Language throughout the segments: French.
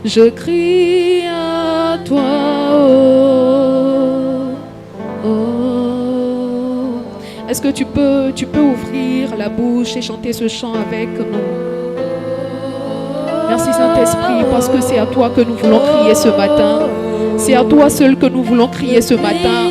Je crie à toi, oh, oh. Est-ce que tu peux ouvrir la bouche et chanter ce chant avec nous? Merci Saint-Esprit, parce que c'est à toi que nous voulons crier ce matin. C'est à toi seul que nous voulons crier ce matin.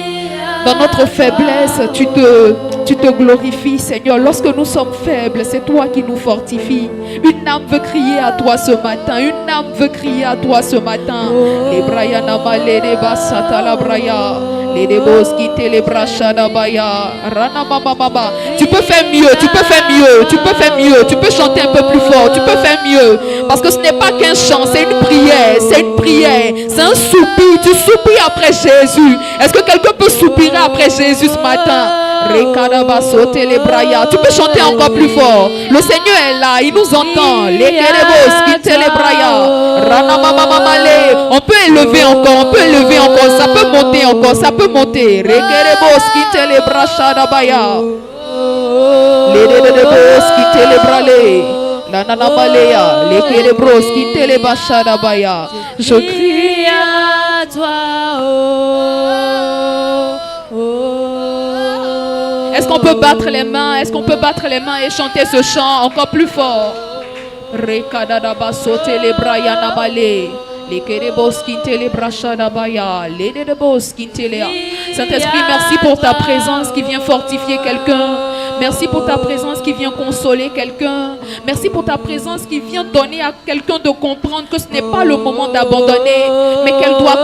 Dans notre faiblesse, tu te glorifies, Seigneur. Lorsque nous sommes faibles, c'est toi qui nous fortifies. Une âme veut crier à toi ce matin. Une âme veut crier à toi ce matin. Les braya namale de basata la braya. Les débos qui te les brachada baya. Rana mama mama. Tu peux faire mieux, tu peux faire mieux, tu peux faire mieux. Tu peux chanter un peu plus fort, tu peux faire mieux. Parce que ce n'est pas qu'un chant, c'est une prière, c'est une prière. C'est un soupir, tu soupires après Jésus. Est-ce que quelqu'un peut soupirer après Jésus ce matin? Tu peux chanter encore plus fort. Le Seigneur est là, il nous entend. On peut élever encore, on peut élever encore. Ça peut monter encore, ça peut monter. Je crie à toi, Est-ce qu'on peut battre les mains? Est-ce qu'on peut battre les mains et chanter ce chant encore plus fort? Saint-Esprit, merci pour ta présence qui vient fortifier quelqu'un. Merci pour ta présence qui vient consoler quelqu'un. Merci pour ta présence qui vient donner à quelqu'un de comprendre que ce n'est pas le moment d'abandonner, mais qu'elle doit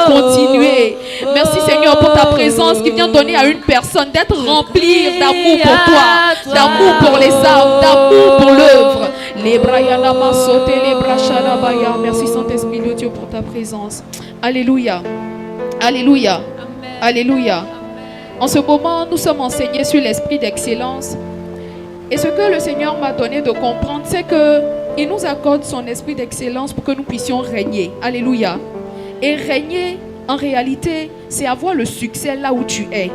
continuer. Merci Seigneur pour ta présence qui vient donner à une personne d'être remplie d'amour pour toi, d'amour pour les âmes, d'amour pour l'œuvre. Merci Saint-Esprit de Dieu pour ta présence. Alléluia. Alléluia. Alléluia. En ce moment, nous sommes enseignés sur l'esprit d'excellence. Et ce que le Seigneur m'a donné de comprendre, c'est qu'il nous accorde son esprit d'excellence pour que nous puissions régner. Alléluia. Et régner, en réalité, c'est avoir le succès là où tu es.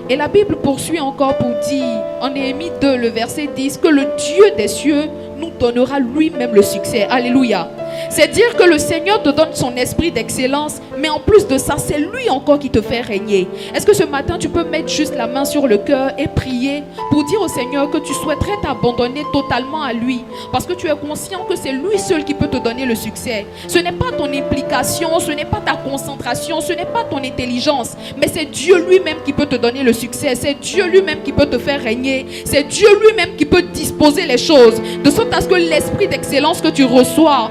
Et la Bible poursuit encore pour dire, en Néhémie 2, le verset 10, que le Dieu des cieux nous donnera lui-même le succès. Alléluia. C'est dire que le Seigneur te donne son esprit d'excellence, mais en plus de ça, c'est lui encore qui te fait régner. Est-ce que ce matin, tu peux mettre juste la main sur le cœur et prier pour dire au Seigneur que tu souhaiterais t'abandonner totalement à lui, parce que tu es conscient que c'est lui seul qui peut te donner le succès. Ce n'est pas ton implication, ce n'est pas ta concentration, ce n'est pas ton intelligence, mais c'est Dieu lui-même qui peut te donner le succès. C'est Dieu lui-même qui peut te faire régner. C'est Dieu lui-même qui peut disposer les choses de sorte à ce que l'esprit d'excellence que tu reçois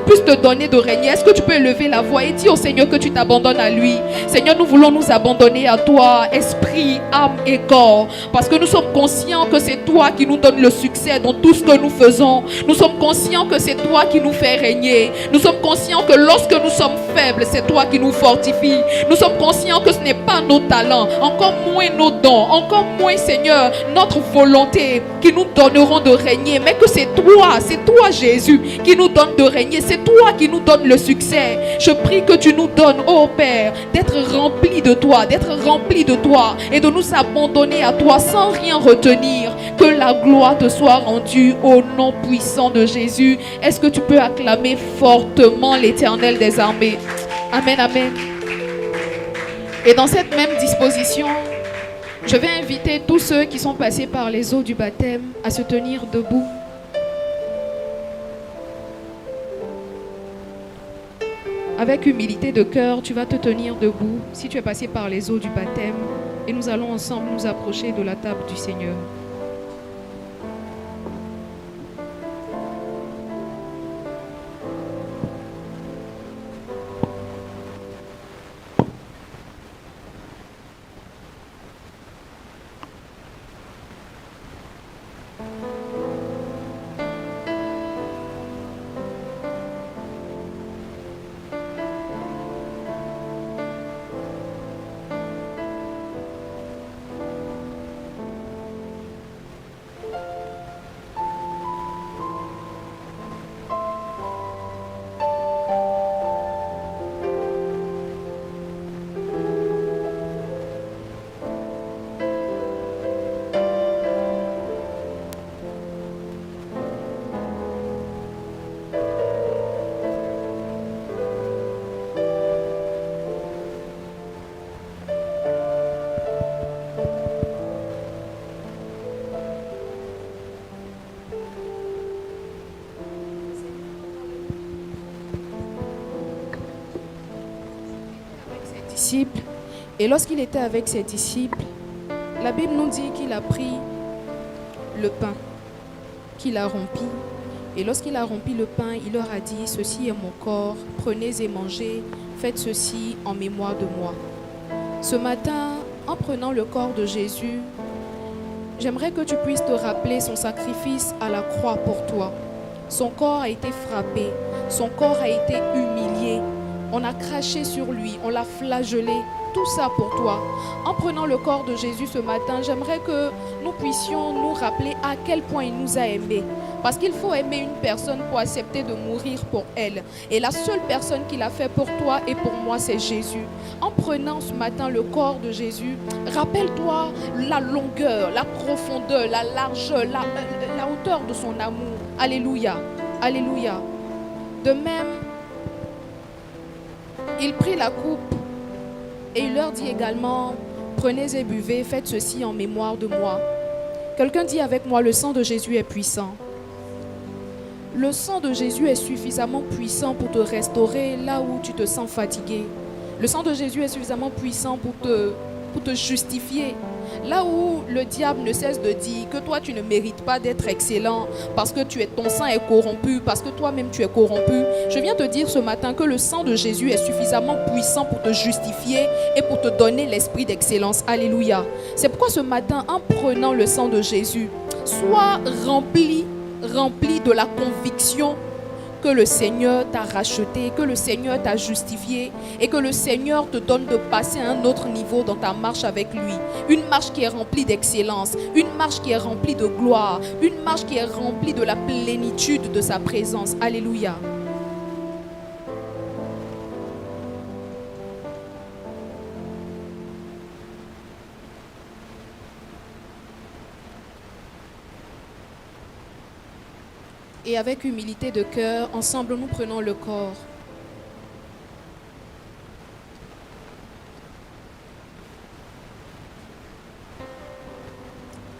puisse te donner de régner. Est-ce que tu peux élever la voix et dire au Seigneur que tu t'abandonnes à lui? Seigneur, nous voulons nous abandonner à toi, esprit, âme et corps, parce que nous sommes conscients que c'est toi qui nous donne le succès dans tout ce que nous faisons. Nous sommes conscients que c'est toi qui nous fais régner. Nous sommes conscients que lorsque nous sommes faibles, c'est toi qui nous fortifie. Nous sommes conscients que ce n'est pas nos talents, encore moins nos dons, encore moins, Seigneur, notre volonté qui nous donneront de régner, mais que c'est toi Jésus qui nous donne de régner. C'est toi qui nous donne le succès. Je prie que tu nous donnes, oh Père, d'être remplis de toi, et de nous abandonner à toi sans rien retenir. Que la gloire te soit rendue au nom puissant de Jésus. Est-ce que tu peux acclamer fortement l'Éternel des armées? Amen, amen. Et dans cette même disposition, je vais inviter tous ceux qui sont passés par les eaux du baptême à se tenir debout. Avec humilité de cœur, tu vas te tenir debout si tu es passé par les eaux du baptême, et nous allons ensemble nous approcher de la table du Seigneur. disciples. Et lorsqu'il était avec ses disciples, la Bible nous dit qu'il a pris le pain, qu'il a rompi. Et lorsqu'il a rompi le pain, il leur a dit, ceci est mon corps, prenez et mangez, faites ceci en mémoire de moi. Ce matin, en prenant le corps de Jésus, j'aimerais que tu puisses te rappeler son sacrifice à la croix pour toi. Son corps a été frappé, son corps a été humilié, on a craché sur lui, on l'a flagellé, tout ça pour toi. En prenant le corps de Jésus ce matin, j'aimerais que nous puissions nous rappeler à quel point il nous a aimés. Parce qu'il faut aimer une personne pour accepter de mourir pour elle. Et la seule personne qui l'a fait pour toi et pour moi, c'est Jésus. En prenant ce matin le corps de Jésus, rappelle-toi la longueur, la profondeur, la largeur, la hauteur de son amour. Alléluia, alléluia. De même, il prit la coupe et il leur dit également, prenez et buvez, faites ceci en mémoire de moi. Quelqu'un dit avec moi, le sang de Jésus est puissant. Le sang de Jésus est suffisamment puissant pour te restaurer là où tu te sens fatigué. Le sang de Jésus est suffisamment puissant pour te justifier. Là où le diable ne cesse de dire que toi tu ne mérites pas d'être excellent parce que ton sang est corrompu, parce que toi-même tu es corrompu. Je viens te dire ce matin que le sang de Jésus est suffisamment puissant pour te justifier et pour te donner l'esprit d'excellence. Alléluia. C'est pourquoi ce matin, en prenant le sang de Jésus, sois rempli de la conviction que le Seigneur t'a racheté, que le Seigneur t'a justifié et que le Seigneur te donne de passer à un autre niveau dans ta marche avec lui. Une marche qui est remplie d'excellence, une marche qui est remplie de gloire, une marche qui est remplie de la plénitude de sa présence. Alléluia. Et avec humilité de cœur, ensemble, nous prenons le corps.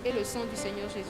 Et le sang du Seigneur Jésus.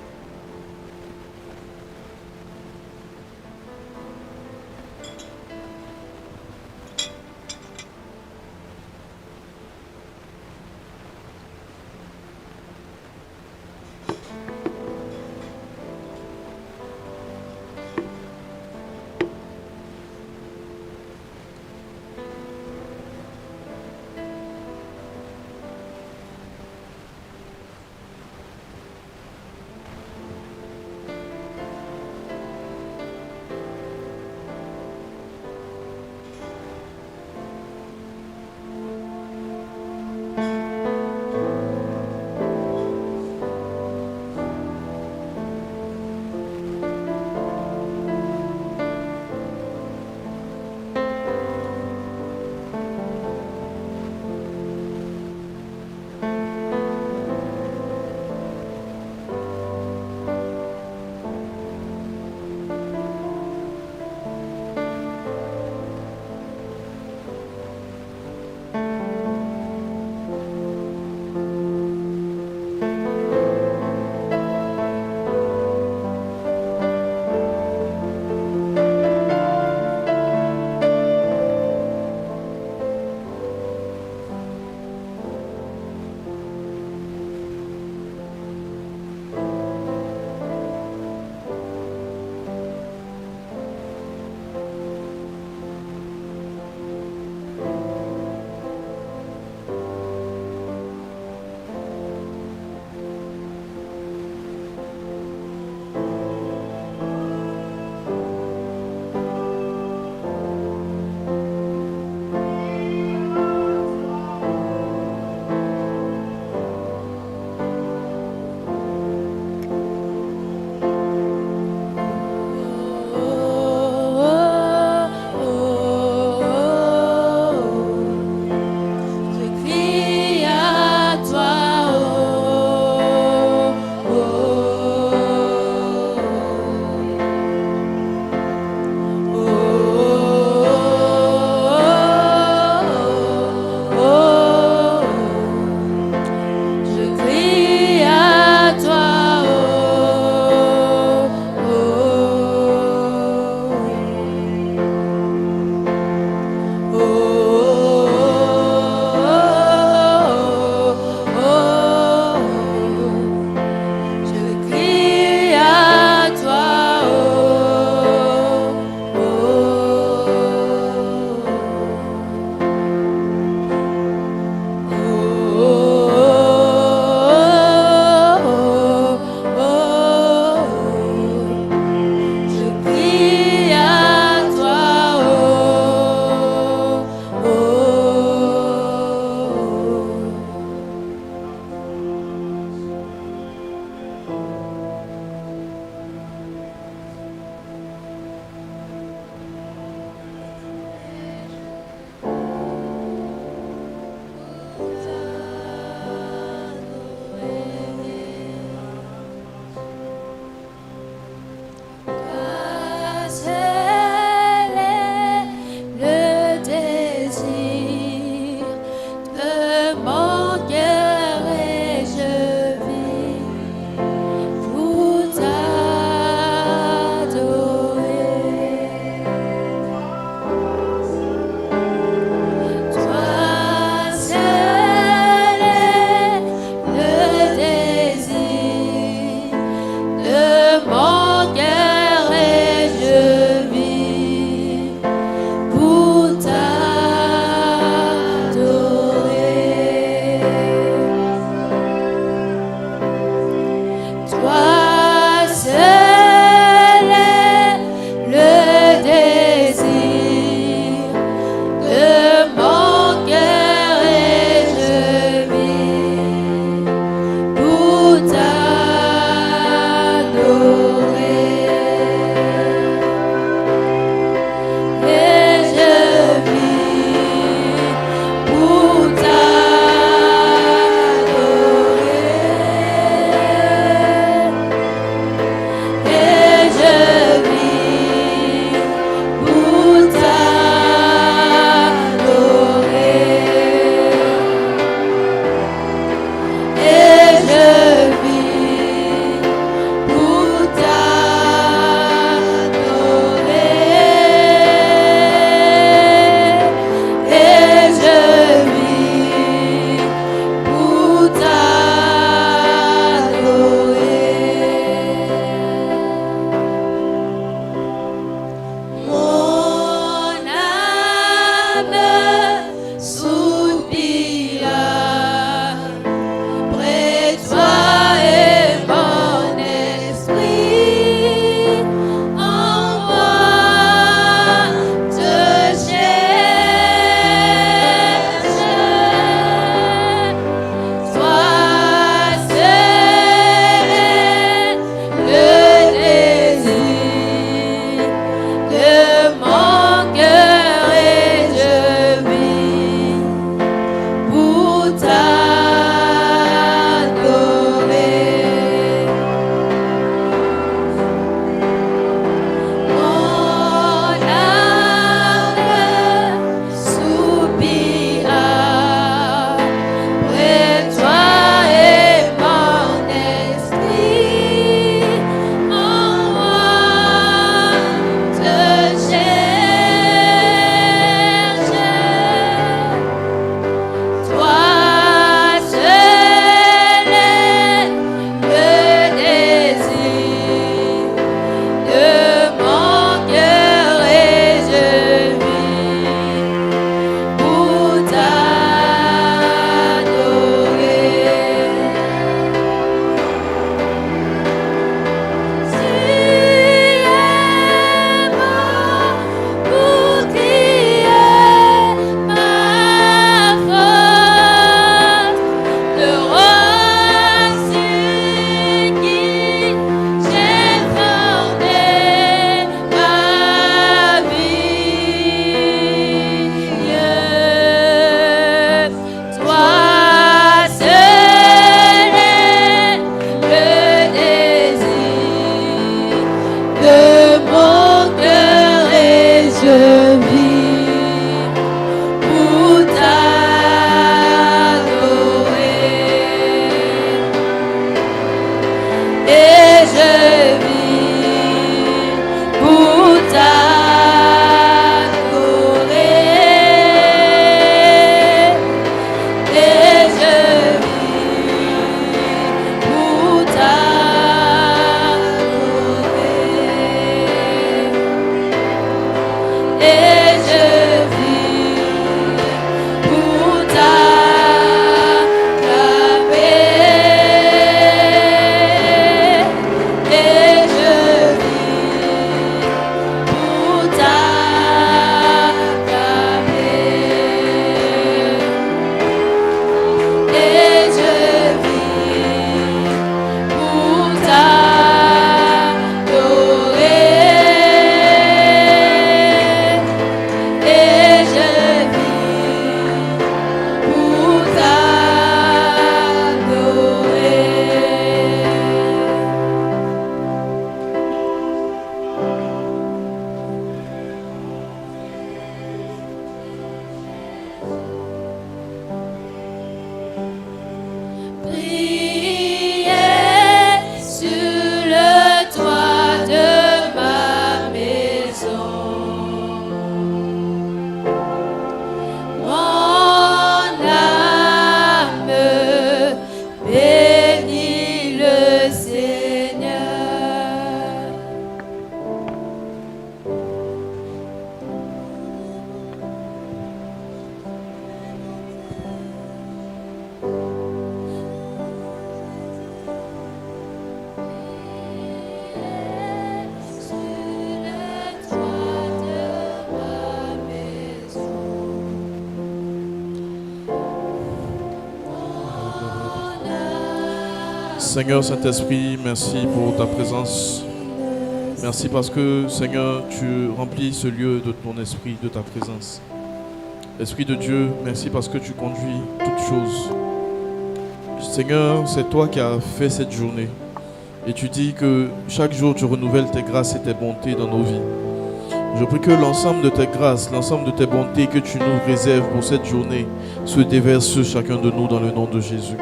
Seigneur Saint-Esprit, merci pour ta présence. Merci parce que, Seigneur, tu remplis ce lieu de ton esprit, de ta présence. Esprit de Dieu, merci parce que tu conduis toutes choses. Seigneur, c'est toi qui as fait cette journée. Et tu dis que chaque jour tu renouvelles tes grâces et tes bontés dans nos vies. Je prie que l'ensemble de tes grâces, l'ensemble de tes bontés que tu nous réserves pour cette journée se déverse sur chacun de nous dans le nom de Jésus.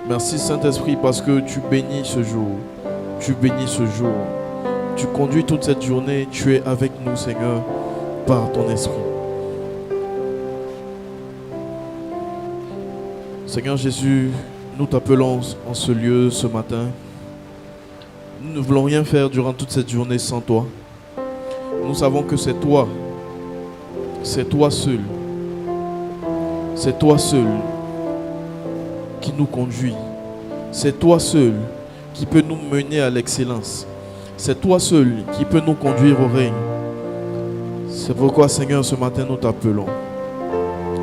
Merci Saint-Esprit parce que tu bénis ce jour. Tu bénis ce jour. Tu conduis toute cette journée. Tu es avec nous, Seigneur, par ton esprit. Seigneur Jésus, nous t'appelons en ce lieu ce matin. Nous ne voulons rien faire durant toute cette journée sans toi. Nous savons que c'est toi seul, c'est toi seul qui nous conduit. C'est toi seul qui peut nous mener à l'excellence. C'est toi seul qui peut nous conduire au règne. C'est pourquoi, Seigneur, ce matin nous t'appelons.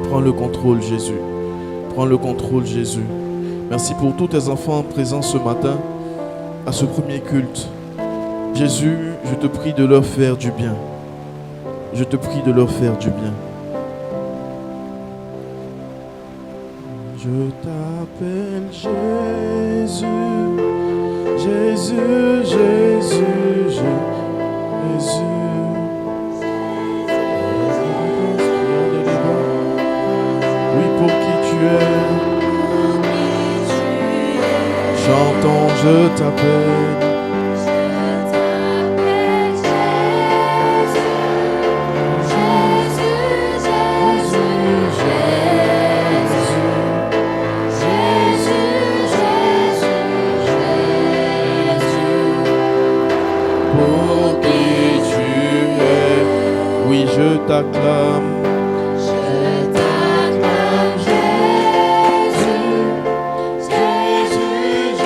Prends le contrôle, Jésus. Prends le contrôle, Jésus. Merci pour tous tes enfants présents ce matin à ce premier culte. Jésus, je te prie de leur faire du bien. Je te prie de leur faire du bien. Je t'appelle Jésus, Jésus, Jésus, Jésus. Oui, pour qui tu es. Chantons, je t'appelle. Je t'acclame, Jésus, Jésus, Jésus,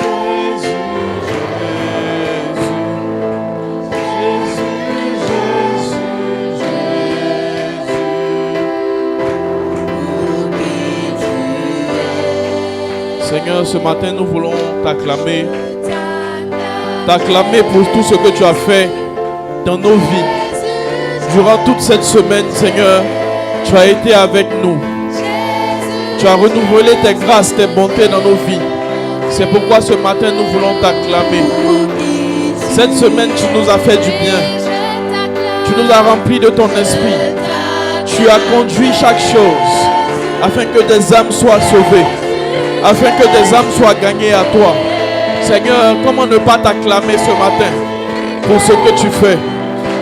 Jésus, Jésus, Seigneur, ce matin nous voulons t'acclamer, t'acclamer pour tout ce que tu as fait dans nos vies. Durant toute cette semaine, Seigneur, tu as été avec nous. Tu as renouvelé tes grâces, tes bontés dans nos vies. C'est pourquoi ce matin, nous voulons t'acclamer. Cette semaine, tu nous as fait du bien. Tu nous as remplis de ton esprit. Tu as conduit chaque chose afin que des âmes soient sauvées, afin que des âmes soient gagnées à toi. Seigneur, comment ne pas t'acclamer ce matin pour ce que tu fais?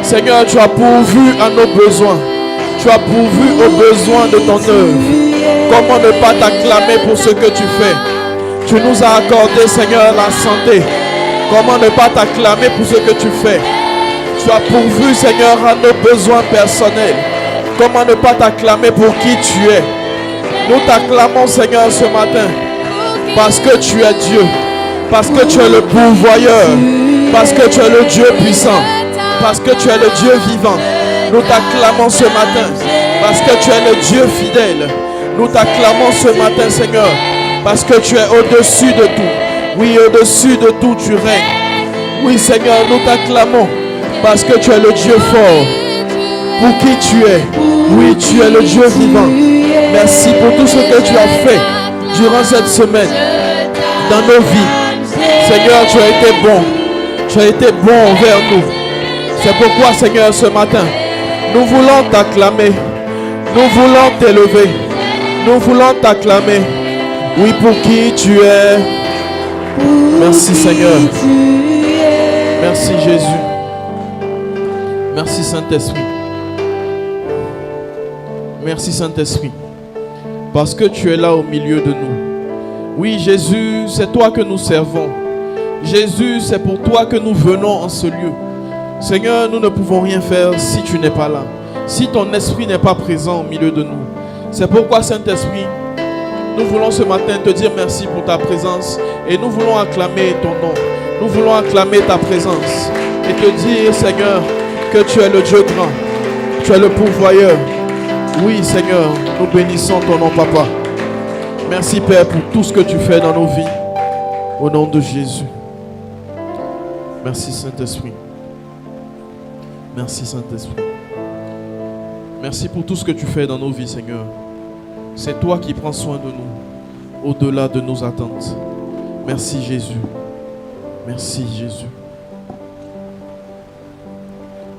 Seigneur, tu as pourvu à nos besoins. Tu as pourvu aux besoins de ton œuvre. Comment ne pas t'acclamer pour ce que tu fais? Tu nous as accordé, Seigneur, la santé. Comment ne pas t'acclamer pour ce que tu fais? Tu as pourvu, Seigneur, à nos besoins personnels. Comment ne pas t'acclamer pour qui tu es? Nous t'acclamons, Seigneur, ce matin. Parce que tu es Dieu. Parce que tu es le pourvoyeur. Parce que tu es le Dieu puissant. Parce que tu es le Dieu vivant. Nous t'acclamons ce matin. Parce que tu es le Dieu fidèle. Nous t'acclamons ce matin, Seigneur. Parce que tu es au-dessus de tout. Oui, au-dessus de tout, tu règnes. Oui, Seigneur, nous t'acclamons. Parce que tu es le Dieu fort. Pour qui tu es. Oui, tu es le Dieu vivant. Merci pour tout ce que tu as fait durant cette semaine. Dans nos vies. Seigneur, tu as été bon. Tu as été bon envers nous. C'est pourquoi, Seigneur, ce matin, nous voulons t'acclamer. Nous voulons t'élever. Nous voulons t'acclamer. Oui, pour qui tu es. Merci, Seigneur. Merci, Jésus. Merci, Saint-Esprit. Merci, Saint-Esprit. Parce que tu es là au milieu de nous. Oui, Jésus, c'est toi que nous servons. Jésus, c'est pour toi que nous venons en ce lieu. Seigneur, nous ne pouvons rien faire si tu n'es pas là. Si ton esprit n'est pas présent au milieu de nous. C'est pourquoi, Saint-Esprit, nous voulons ce matin te dire merci pour ta présence. Et nous voulons acclamer ton nom. Nous voulons acclamer ta présence. Et te dire, Seigneur, que tu es le Dieu grand. Tu es le pourvoyeur. Oui, Seigneur, nous bénissons ton nom, Papa. Merci, Père, pour tout ce que tu fais dans nos vies. Au nom de Jésus. Merci Saint-Esprit. Merci Saint-Esprit. Merci pour tout ce que tu fais dans nos vies, Seigneur. C'est toi qui prends soin de nous, au-delà de nos attentes. Merci Jésus. Merci Jésus.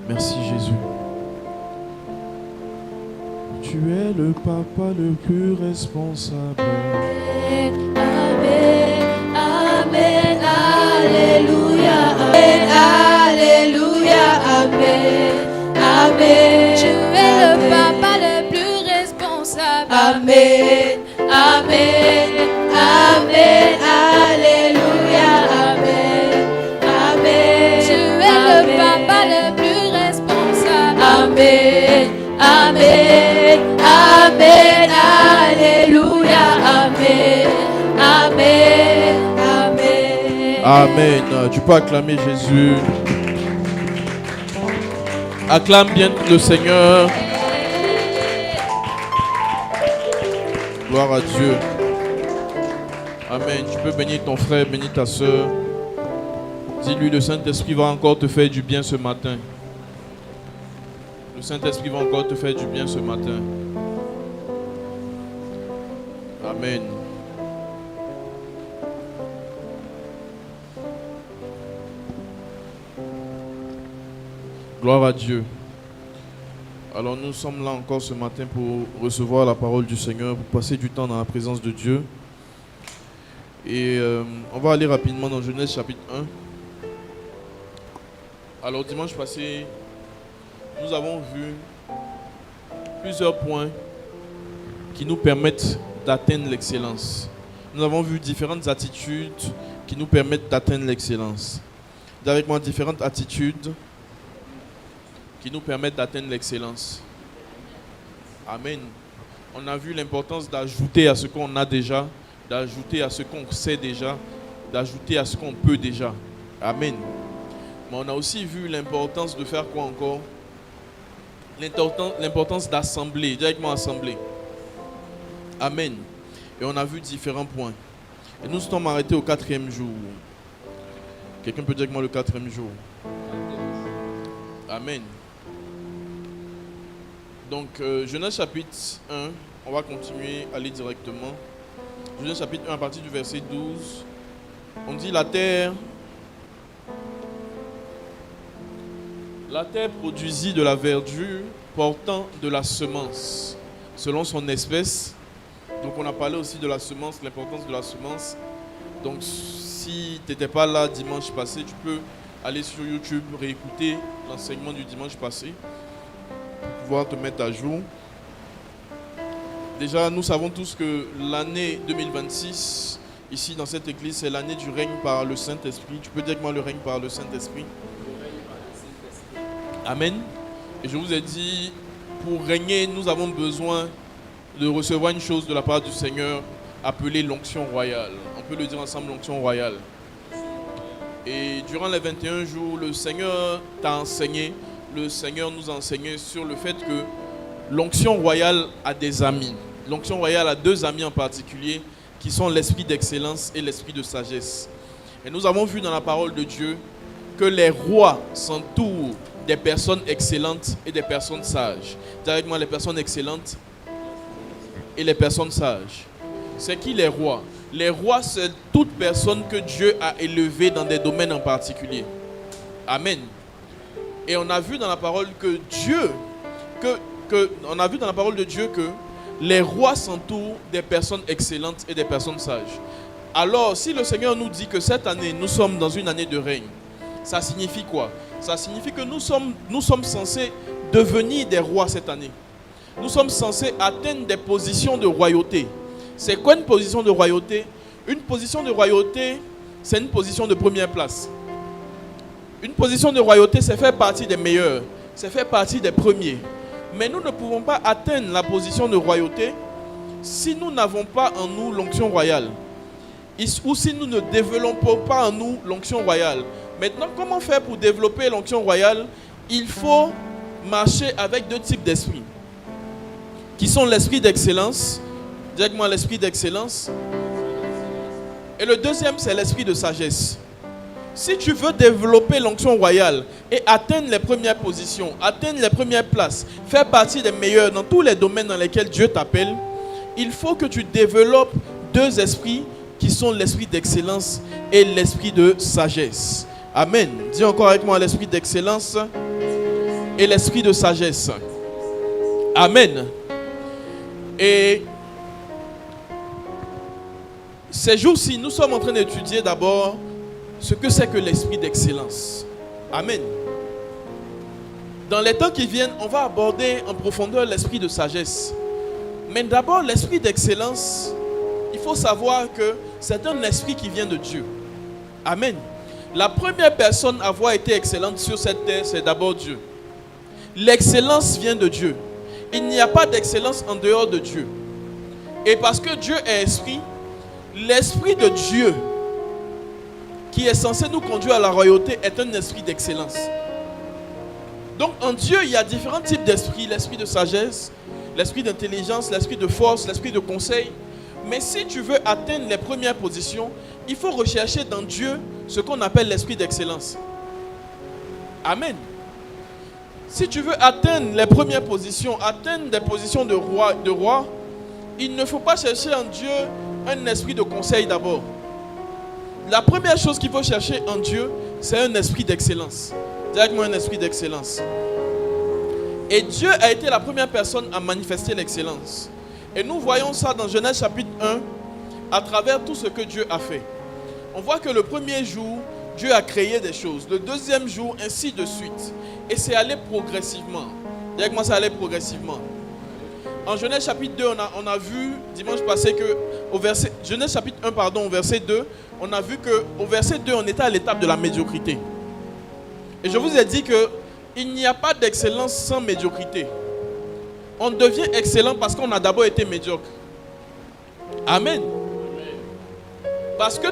Merci Jésus. Tu es le papa le plus responsable. Amen, Amen, Alléluia, Amen, Alléluia, Amen, Amen. Tu es le papa le plus responsable. Amen, Amen, Amen, Alléluia, Amen, Amen. Tu es le papa le plus responsable. Amen, Amen, Amen, Alléluia, Amen, Amen, Amen. Amen. Tu peux acclamer Jésus. Acclame bien le Seigneur. Gloire à Dieu. Amen. Tu peux bénir ton frère, bénir ta soeur. Dis-lui, le Saint-Esprit va encore te faire du bien ce matin. Le Saint-Esprit va encore te faire du bien ce matin. Amen. Gloire à Dieu. Alors nous sommes là encore ce matin pour recevoir la parole du Seigneur, pour passer du temps dans la présence de Dieu. Et on va aller rapidement dans Genèse chapitre 1. Alors dimanche passé, nous avons vu plusieurs points qui nous permettent d'atteindre l'excellence. Nous avons vu différentes attitudes qui nous permettent d'atteindre l'excellence. Dis avec moi, différentes attitudes qui nous permettent d'atteindre l'excellence. Amen. On a vu l'importance d'ajouter à ce qu'on a déjà, d'ajouter à ce qu'on sait déjà, d'ajouter à ce qu'on peut déjà. Amen. Mais on a aussi vu l'importance de faire quoi encore? L'importance d'assembler, directement assembler. Amen. Et on a vu différents points. Et nous sommes arrêtés au 4e jour. Quelqu'un peut dire avec moi le 4e jour? Amen. Donc, Genèse chapitre 1, on va continuer à aller directement. Genèse chapitre 1 à partir du verset 12. On dit la terre produisit de la verdure portant de la semence selon son espèce. Donc on a parlé aussi de la semence, l'importance de la semence. Donc si tu n'étais pas là dimanche passé, tu peux aller sur YouTube, réécouter l'enseignement du dimanche passé pour pouvoir te mettre à jour. Déjà, nous savons tous que l'année 2026, ici dans cette église, c'est l'année du règne par le Saint-Esprit. Tu peux dire que moi le règne par le Saint-Esprit. Amen. Et je vous ai dit, pour régner, nous avons besoin de recevoir une chose de la part du Seigneur appelée l'onction royale. On peut le dire ensemble, l'onction royale. Et durant les 21 jours, le Seigneur t'a enseigné, le Seigneur nous a enseigné sur le fait que l'onction royale a des amis. L'onction royale a deux amis en particulier qui sont l'esprit d'excellence et l'esprit de sagesse. Et nous avons vu dans la parole de Dieu que les rois s'entourent des personnes excellentes et des personnes sages. Dis avec moi, les personnes excellentes et les personnes sages. C'est qui les rois? Les rois, c'est toute personne que Dieu a élevée dans des domaines en particulier. Amen. Et on a vu dans la parole que Dieu, on a vu dans la parole de Dieu que les rois s'entourent des personnes excellentes et des personnes sages. Alors, si le Seigneur nous dit que cette année, nous sommes dans une année de règne, ça signifie quoi? Ça signifie que nous sommes censés devenir des rois cette année. Nous sommes censés atteindre des positions de royauté. C'est quoi une position de royauté? Une position de royauté, c'est une position de première place. Une position de royauté, c'est faire partie des meilleurs. C'est faire partie des premiers. Mais nous ne pouvons pas atteindre la position de royauté si nous n'avons pas en nous l'onction royale. Ou si nous ne développons pas en nous l'onction royale. Maintenant, comment faire pour développer l'onction royale? Il faut marcher avec deux types d'esprits. Qui sont l'esprit d'excellence. Dis-moi l'esprit d'excellence. Et le deuxième, c'est l'esprit de sagesse. Si tu veux développer l'onction royale et atteindre les premières positions, atteindre les premières places, faire partie des meilleurs dans tous les domaines dans lesquels Dieu t'appelle, il faut que tu développes deux esprits qui sont l'esprit d'excellence et l'esprit de sagesse. Amen. Dis encore avec moi l'esprit d'excellence et l'esprit de sagesse. Amen. Et ces jours-ci, nous sommes en train d'étudier d'abord ce que c'est que l'esprit d'excellence. Amen. Dans les temps qui viennent, on va aborder en profondeur l'esprit de sagesse. Mais d'abord, l'esprit d'excellence, il faut savoir que c'est un esprit qui vient de Dieu. Amen. La première personne à avoir été excellente sur cette terre, c'est d'abord Dieu. L'excellence vient de Dieu. Il n'y a pas d'excellence en dehors de Dieu. Et parce que Dieu est esprit, l'esprit de Dieu qui est censé nous conduire à la royauté est un esprit d'excellence. Donc en Dieu, il y a différents types d'esprits. L'esprit de sagesse, l'esprit d'intelligence, l'esprit de force, l'esprit de conseil. Mais si tu veux atteindre les premières positions, il faut rechercher dans Dieu ce qu'on appelle l'esprit d'excellence. Amen. Si tu veux atteindre les premières positions, atteindre des positions de roi, il ne faut pas chercher en Dieu un esprit de conseil d'abord. La première chose qu'il faut chercher en Dieu, c'est un esprit d'excellence. Directement un esprit d'excellence. Et Dieu a été la première personne à manifester l'excellence. Et nous voyons ça dans Genèse chapitre 1, à travers tout ce que Dieu a fait. On voit que le premier jour, Dieu a créé des choses. Le deuxième jour, ainsi de suite. Et c'est allé progressivement. Directement, ça allait progressivement. En Genèse chapitre 2, on a vu dimanche passé que Genèse chapitre 1, au verset 2, on a vu qu'au verset 2, on était à l'étape de la médiocrité. Et je vous ai dit qu'il n'y a pas d'excellence sans médiocrité. On devient excellent parce qu'on a d'abord été médiocre. Amen. Parce que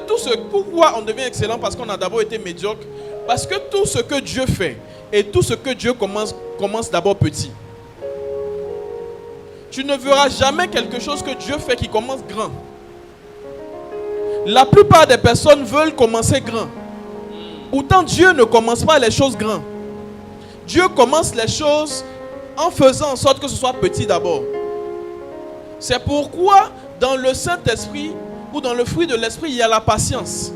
pourquoi on devient excellent? Parce qu'on a d'abord été médiocre. Parce que tout ce que Dieu fait et tout ce que Dieu commence d'abord petit. Tu ne verras jamais quelque chose que Dieu fait qui commence grand. La plupart des personnes veulent commencer grand. Pourtant, Dieu ne commence pas les choses grands. Dieu commence les choses en faisant en sorte que ce soit petit d'abord. C'est pourquoi dans le Saint-Esprit ou dans le fruit de l'Esprit, il y a la patience.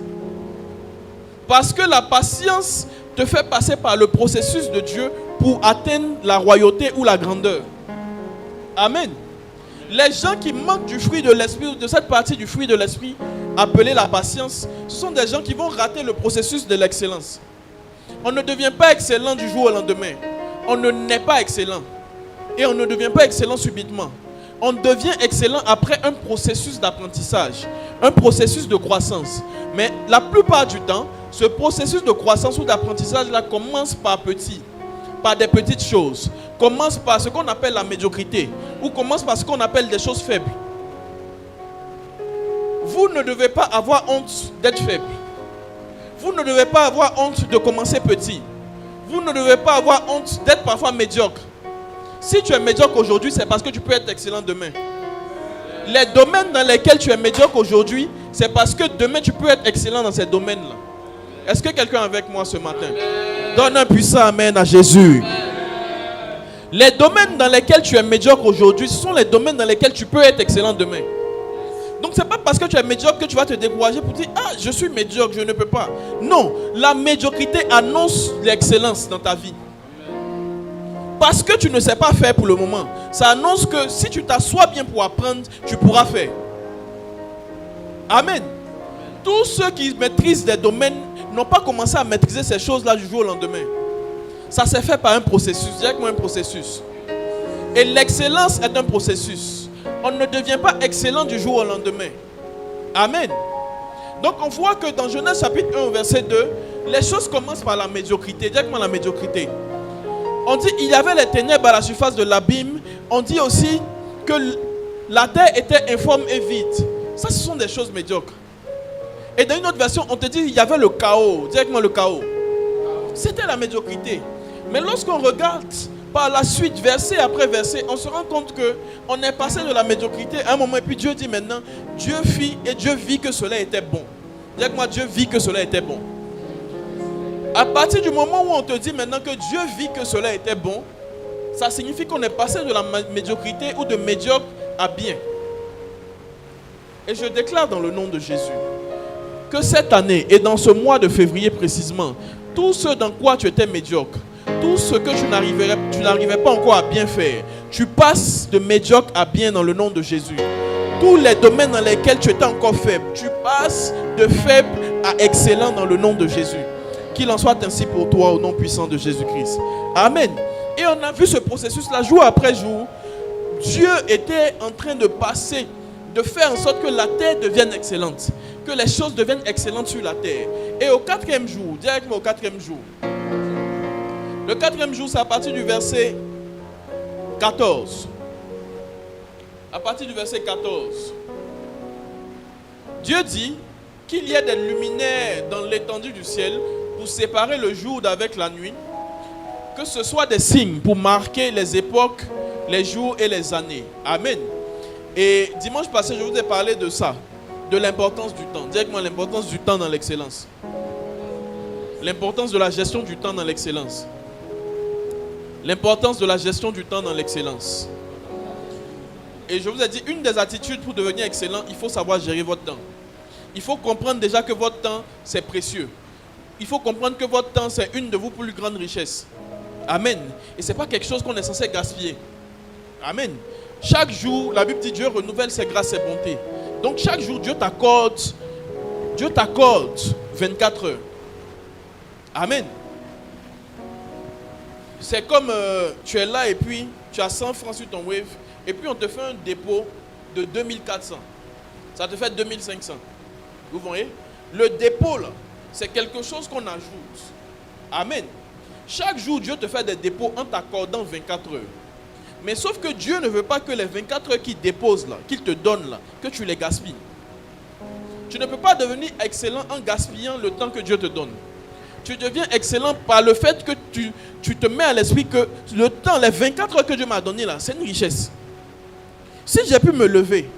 Parce que la patience te fait passer par le processus de Dieu pour atteindre la royauté ou la grandeur. Amen. Les gens qui manquent du fruit de l'Esprit ou de cette partie du fruit de l'Esprit appelée la patience, ce sont des gens qui vont rater le processus de l'excellence. On ne devient pas excellent du jour au lendemain. On ne naît pas excellent. Et on ne devient pas excellent subitement. On devient excellent après un processus d'apprentissage, un processus de croissance. Mais la plupart du temps, ce processus de croissance ou d'apprentissage-là commence par petit, par des petites choses. Commence par ce qu'on appelle la médiocrité ou commence par ce qu'on appelle des choses faibles. Vous ne devez pas avoir honte d'être faible. Vous ne devez pas avoir honte de commencer petit. Vous ne devez pas avoir honte d'être parfois médiocre. Si tu es médiocre aujourd'hui, c'est parce que tu peux être excellent demain. Les domaines dans lesquels tu es médiocre aujourd'hui, c'est parce que demain tu peux être excellent dans ces domaines-là. Est-ce que quelqu'un est avec moi ce matin? Donne un puissant amen à Jésus. Les domaines dans lesquels tu es médiocre aujourd'hui, ce sont les domaines dans lesquels tu peux être excellent demain. Donc ce n'est pas parce que tu es médiocre que tu vas te décourager pour dire « Ah, je suis médiocre, je ne peux pas ». Non, la médiocrité annonce l'excellence dans ta vie. Parce que tu ne sais pas faire pour le moment. Ça annonce que si tu t'assois bien pour apprendre, tu pourras faire. Amen. Tous ceux qui maîtrisent des domaines n'ont pas commencé à maîtriser ces choses-là du jour au lendemain. Ça s'est fait par un processus, directement un processus. Et l'excellence est un processus. On ne devient pas excellent du jour au lendemain. Amen. Donc on voit que dans Genèse chapitre 1 verset 2, les choses commencent par la médiocrité, directement la médiocrité. On dit il y avait les ténèbres à la surface de l'abîme. On dit aussi que la terre était informe et vide. Ça, ce sont des choses médiocres. Et dans une autre version, on te dit il y avait le chaos, directement le chaos. C'était la médiocrité. Mais lorsqu'on regarde par la suite, verset après verset, on se rend compte qu'on est passé de la médiocrité à un moment. Et puis Dieu dit maintenant, Dieu fit et Dieu vit que cela était bon. Dis avec moi, Dieu vit que cela était bon. À partir du moment où on te dit maintenant que Dieu vit que cela était bon, ça signifie qu'on est passé de la médiocrité ou de médiocre à bien. Et je déclare dans le nom de Jésus que cette année et dans ce mois de février précisément, tout ce dans quoi tu étais médiocre, tout ce que tu n'arrivais pas encore à bien faire, tu passes de médiocre à bien dans le nom de Jésus. Tous les domaines dans lesquels tu étais encore faible, tu passes de faible à excellent dans le nom de Jésus. Qu'il en soit ainsi pour toi au nom puissant de Jésus-Christ. Amen. Et on a vu ce processus-là jour après jour. Dieu était en train de passer, de faire en sorte que la terre devienne excellente, que les choses deviennent excellentes sur la terre. Et au 4e jour, directement au 4e jour, le 4e jour, c'est à partir du verset 14. À partir du verset 14, Dieu dit qu'il y ait des luminaires dans l'étendue du ciel pour séparer le jour d'avec la nuit, que ce soit des signes pour marquer les époques, les jours et les années. Amen. Et dimanche passé, je vous ai parlé de ça, de l'importance du temps. Directement l'importance du temps dans l'excellence. L'importance de la gestion du temps dans l'excellence. L'importance de la gestion du temps dans l'excellence. Et je vous ai dit, une des attitudes pour devenir excellent, il faut savoir gérer votre temps. Il faut comprendre déjà que votre temps, c'est précieux. Il faut comprendre que votre temps, c'est une de vos plus grandes richesses. Amen. Et ce n'est pas quelque chose qu'on est censé gaspiller. Amen. Chaque jour, la Bible dit Dieu renouvelle ses grâces et ses bontés. Donc chaque jour, Dieu t'accorde 24 heures. Amen. C'est comme tu es là et puis tu as 100 francs sur ton Wave et puis on te fait un dépôt de 2400. Ça te fait 2500. Vous voyez? Le dépôt là, c'est quelque chose qu'on ajoute. Amen. Chaque jour, Dieu te fait des dépôts en t'accordant 24 heures. Mais sauf que Dieu ne veut pas que les 24 heures qu'il dépose là, qu'il te donne là, que tu les gaspilles. Tu ne peux pas devenir excellent en gaspillant le temps que Dieu te donne. Tu deviens excellent par le fait que tu te mets à l'esprit que le temps, les 24 heures que Dieu m'a donné là, c'est une richesse. Si j'ai pu me lever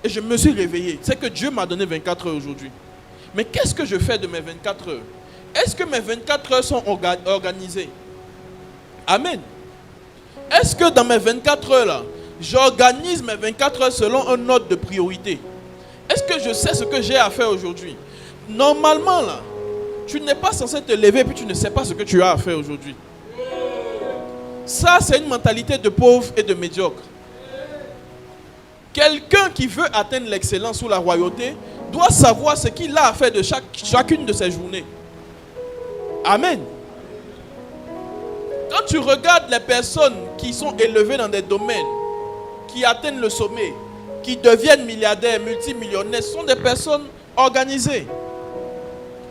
et je me suis réveillé, c'est que Dieu m'a donné 24 heures aujourd'hui. Mais qu'est-ce que je fais de mes 24 heures? Est-ce que mes 24 heures sont organisées? Amen. Est-ce que dans mes 24 heures là, j'organise mes 24 heures selon un ordre de priorité? Est-ce que je sais ce que j'ai à faire aujourd'hui? Normalement là, tu n'es pas censé te lever et puis tu ne sais pas ce que tu as à faire aujourd'hui. Ça, c'est une mentalité de pauvre et de médiocre. Quelqu'un qui veut atteindre l'excellence ou la royauté doit savoir ce qu'il a à faire de chacune de ses journées. Amen. Quand tu regardes les personnes qui sont élevées dans des domaines, qui atteignent le sommet, qui deviennent milliardaires, multimillionnaires, ce sont des personnes organisées.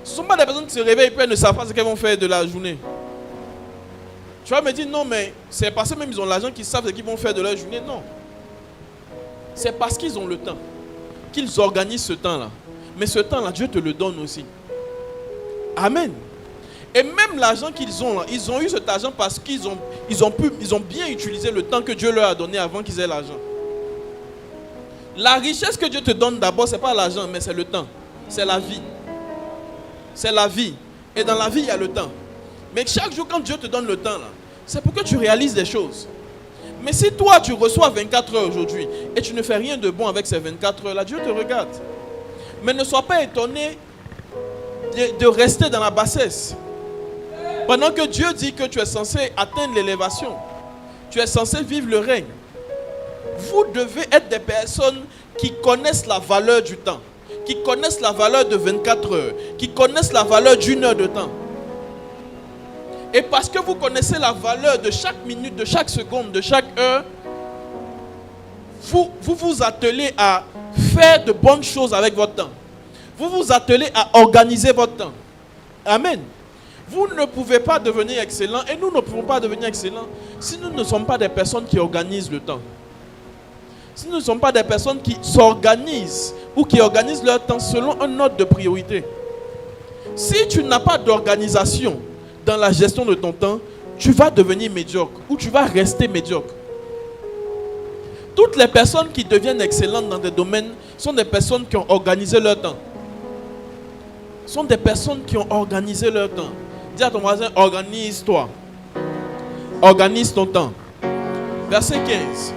Ce ne sont pas des personnes qui se réveillent et puis elles ne savent pas ce qu'elles vont faire de la journée. Tu vas me dire non, mais c'est parce que même ils ont l'argent qu'ils savent ce qu'ils vont faire de leur journée. Non. C'est parce qu'ils ont le temps, qu'ils organisent ce temps-là. Mais ce temps-là, Dieu te le donne aussi. Amen. Et même l'argent qu'ils ont là, ils ont eu cet argent parce qu'ils ont bien utilisé le temps que Dieu leur a donné avant qu'ils aient l'argent. La richesse que Dieu te donne d'abord, ce n'est pas l'argent, mais c'est le temps. C'est la vie. C'est la vie. Et dans la vie, il y a le temps. Mais chaque jour, quand Dieu te donne le temps, là, c'est pour que tu réalises des choses. Mais si toi, tu reçois 24 heures aujourd'hui et tu ne fais rien de bon avec ces 24 heures-là, Dieu te regarde. Mais ne sois pas étonné de rester dans la bassesse. Pendant que Dieu dit que tu es censé atteindre l'élévation, tu es censé vivre le règne. Vous devez être des personnes qui connaissent la valeur du temps, qui connaissent la valeur de 24 heures, qui connaissent la valeur d'1 heure de temps. Et parce que vous connaissez la valeur de chaque minute, de chaque seconde, de chaque heure, vous vous attelez à faire de bonnes choses avec votre temps. Vous vous attelez à organiser votre temps. Amen. Vous ne pouvez pas devenir excellent et nous ne pouvons pas devenir excellents si nous ne sommes pas des personnes qui organisent le temps. Si nous ne sommes pas des personnes qui s'organisent ou qui organisent leur temps selon un ordre de priorité. Si tu n'as pas d'organisation dans la gestion de ton temps, tu vas devenir médiocre ou tu vas rester médiocre. Toutes les personnes qui deviennent excellentes dans des domaines sont des personnes qui ont organisé leur temps. sont des personnes qui ont organisé leur temps. Dis à ton voisin, organise-toi. Organise ton temps. Verset 15.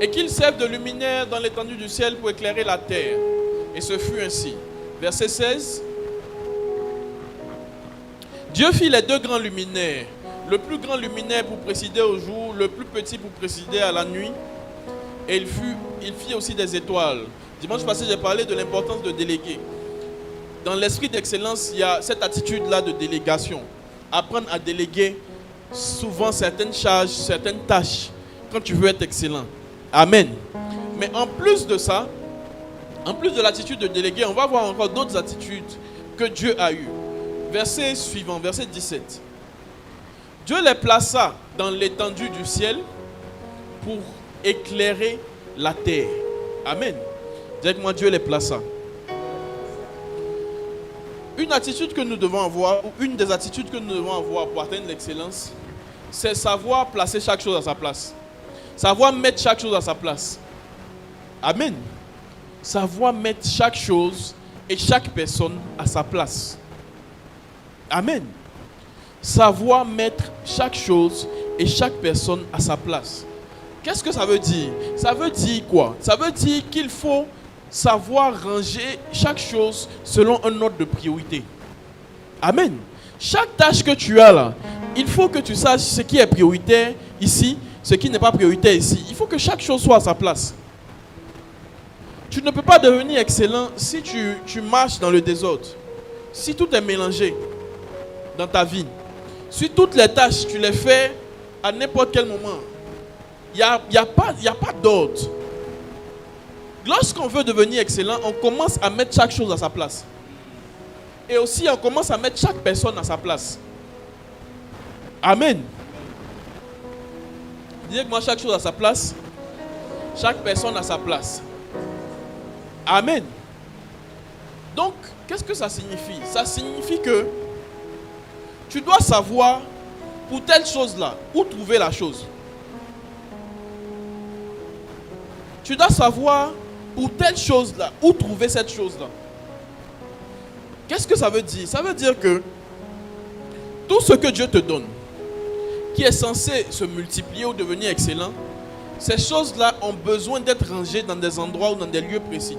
Et qu'ils servent de luminaire dans l'étendue du ciel pour éclairer la terre. Et ce fut ainsi. Verset 16. Dieu fit les deux grands luminaires. Le plus grand luminaire pour présider au jour, le plus petit pour présider à la nuit. Et il fit aussi des étoiles. Dimanche passé, j'ai parlé de l'importance de déléguer. Dans l'esprit d'excellence, il y a cette attitude-là de délégation. Apprendre à déléguer souvent certaines charges, certaines tâches, quand tu veux être excellent. Amen. Mais en plus de ça, en plus de l'attitude de déléguer, on va voir encore d'autres attitudes que Dieu a eues. Verset suivant, verset 17. Dieu les plaça dans l'étendue du ciel pour éclairer la terre. Amen. Dis avec moi, Dieu les plaça. Une attitude que nous devons avoir, ou une des attitudes que nous devons avoir pour atteindre l'excellence, c'est savoir placer chaque chose à sa place. Savoir mettre chaque chose à sa place. Amen. Savoir mettre chaque chose et chaque personne à sa place. Amen. Savoir mettre chaque chose et chaque personne à sa place. Qu'est-ce que ça veut dire? Ça veut dire quoi? Ça veut dire qu'il faut savoir ranger chaque chose selon un ordre de priorité. Amen. Chaque tâche que tu as là, il faut que tu saches ce qui est prioritaire ici, ce qui n'est pas prioritaire ici. Il faut que chaque chose soit à sa place. Tu ne peux pas devenir excellent si tu marches dans le désordre. Si tout est mélangé dans ta vie. Si toutes les tâches, tu les fais à n'importe quel moment. Il n'y a pas d'ordre. Lorsqu'on veut devenir excellent, on commence à mettre chaque chose à sa place. Et aussi, on commence à mettre chaque personne à sa place. Amen. Dis que moi, chaque chose à sa place. Chaque personne à sa place. Amen. Donc, qu'est-ce que ça signifie? Ça signifie que tu dois savoir pour telle chose-là, où trouver la chose. Tu dois savoir pour telle chose-là, où trouver cette chose-là. Qu'est-ce que ça veut dire? Ça veut dire que tout ce que Dieu te donne, qui est censé se multiplier ou devenir excellent, ces choses-là ont besoin d'être rangées dans des endroits ou dans des lieux précis.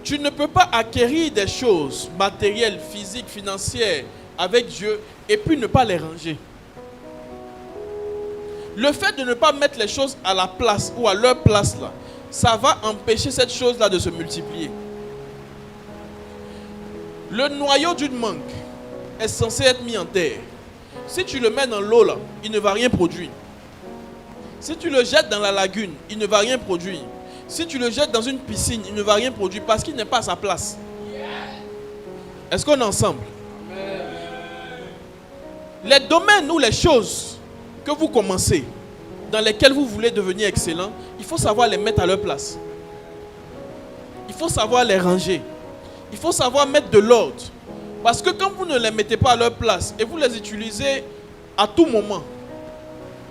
Tu ne peux pas acquérir des choses matérielles, physiques, financières avec Dieu et puis ne pas les ranger. Le fait de ne pas mettre les choses à la place ou à leur place là, ça va empêcher cette chose-là de se multiplier. Le noyau d'une mangue est censé être mis en terre. Si tu le mets dans l'eau là, il ne va rien produire. Si tu le jettes dans la lagune, il ne va rien produire. Si tu le jettes dans une piscine, il ne va rien produire parce qu'il n'est pas à sa place. Est-ce qu'on est ensemble? Les domaines ou les choses que vous commencez, dans lesquels vous voulez devenir excellent, il faut savoir les mettre à leur place. Il faut savoir les ranger. Il faut savoir mettre de l'ordre. Parce que quand vous ne les mettez pas à leur place et vous les utilisez à tout moment,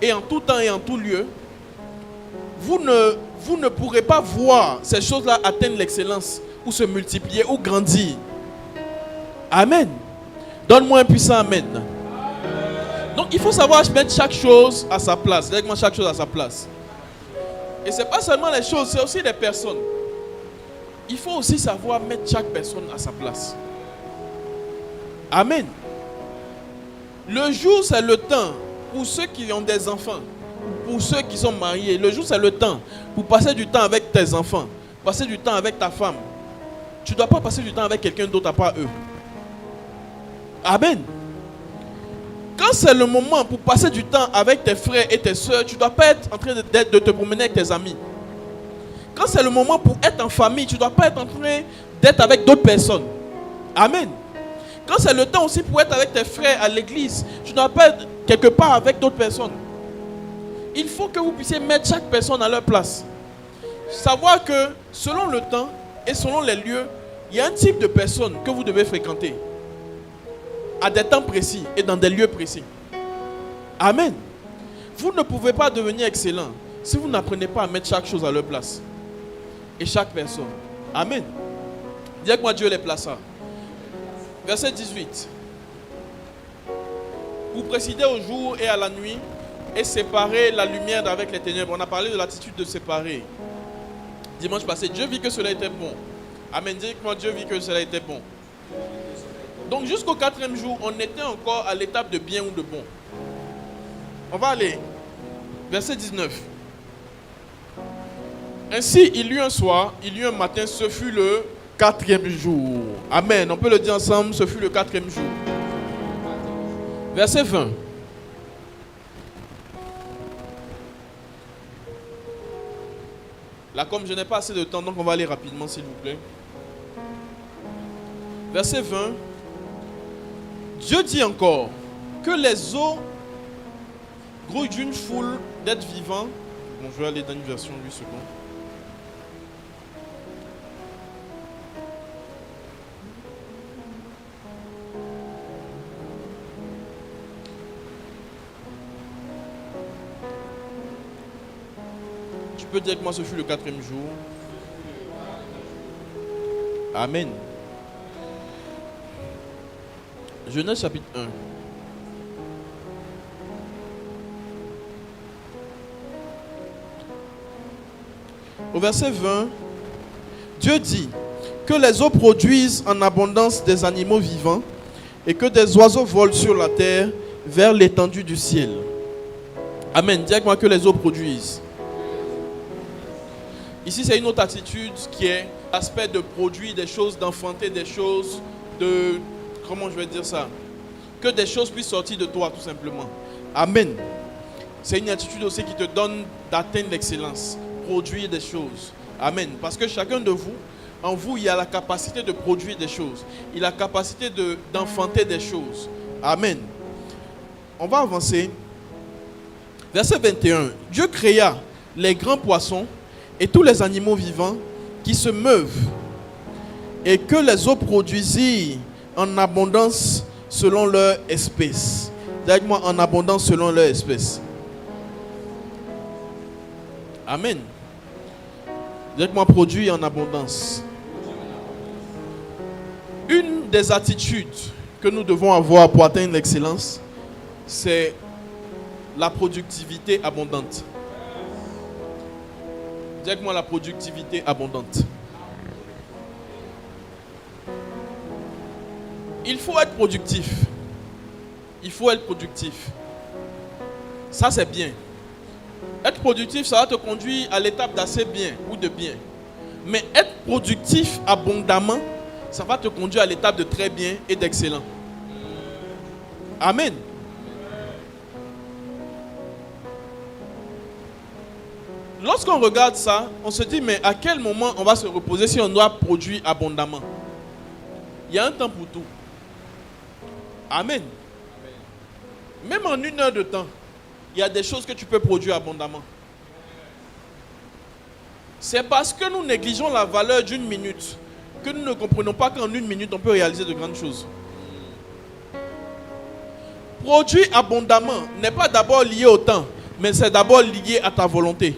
et en tout temps et en tout lieu, vous ne pourrez pas voir ces choses-là atteindre l'excellence ou se multiplier ou grandir. Amen. Donne-moi un puissant amen. Donc il faut savoir mettre chaque chose à sa place. Laisse-moi chaque chose à sa place. Et ce n'est pas seulement les choses, c'est aussi les personnes. Il faut aussi savoir mettre chaque personne à sa place. Amen. Le jour, c'est le temps pour ceux qui ont des enfants, pour ceux qui sont mariés. Le jour, c'est le temps pour passer du temps avec tes enfants, passer du temps avec ta femme. Tu ne dois pas passer du temps avec quelqu'un d'autre à part eux. Amen. Quand c'est le moment pour passer du temps avec tes frères et tes soeurs, tu ne dois pas être en train de te promener avec tes amis. Quand c'est le moment pour être en famille, tu ne dois pas être en train d'être avec d'autres personnes. Amen. Quand c'est le temps aussi pour être avec tes frères à l'église, tu ne dois pas être quelque part avec d'autres personnes. Il faut que vous puissiez mettre chaque personne à leur place. Savoir que selon le temps et selon les lieux, il y a un type de personnes que vous devez fréquenter. À des temps précis et dans des lieux précis. Amen. Vous ne pouvez pas devenir excellent si vous n'apprenez pas à mettre chaque chose à leur place. et chaque personne. Amen. Dis avec moi, Dieu les plaça. Verset 18. Pour présider au jour et à la nuit et séparer la lumière d'avec les ténèbres. On a parlé de l'attitude de séparer. Dimanche passé, Dieu vit que cela était bon. Amen. Dis avec moi, Dieu vit que cela était bon. Donc jusqu'au 4e jour, on était encore à l'étape de bien ou de bon. On va aller. Verset 19. Ainsi, il y eut un soir, il y eut un matin, ce fut le 4e jour. Amen. On peut le dire ensemble, ce fut le 4e jour. Verset 20. Là, comme je n'ai pas assez de temps, donc on va aller rapidement, s'il vous plaît. Verset 20. Dieu dit encore que les eaux grouillent d'une foule d'êtres vivants. Bon, je vais aller dans une version 8 secondes. Tu peux dire que moi ce fut le 4e jour. Amen. Genèse chapitre 1. Au verset 20, Dieu dit que les eaux produisent en abondance des animaux vivants et que des oiseaux volent sur la terre vers l'étendue du ciel. Amen. Dis avec moi que les eaux produisent. Ici, c'est une autre attitude qui est l'aspect de produire des choses, d'enfanter des choses, de... Comment je vais dire ça? Que des choses puissent sortir de toi, tout simplement. Amen. C'est une attitude aussi qui te donne d'atteindre l'excellence. Produire des choses. Amen. Parce que chacun de vous, en vous, il y a la capacité de produire des choses. Il a la capacité d'enfanter des choses. Amen. On va avancer. Verset 21. Dieu créa les grands poissons et tous les animaux vivants qui se meuvent et que les eaux produisirent en abondance selon leur espèce. Dis avec moi, en abondance selon leur espèce. Amen. Dis avec moi, produit en abondance. Une des attitudes que nous devons avoir pour atteindre l'excellence, c'est la productivité abondante. Dis avec moi, la productivité abondante. Il faut être productif. Il faut être productif. Ça, c'est bien. Être productif, ça va te conduire à l'étape d'assez bien ou de bien. Mais être productif abondamment, ça va te conduire à l'étape de très bien et d'excellent. Amen. Lorsqu'on regarde ça, on se dit, mais à quel moment on va se reposer si on doit produire abondamment? Il y a un temps pour tout. Amen. Même en 1 heure de temps, il y a des choses que tu peux produire abondamment. C'est parce que nous négligeons la valeur d'1 minute que nous ne comprenons pas qu'en 1 minute, on peut réaliser de grandes choses. Produire abondamment n'est pas d'abord lié au temps, mais c'est d'abord lié à ta volonté.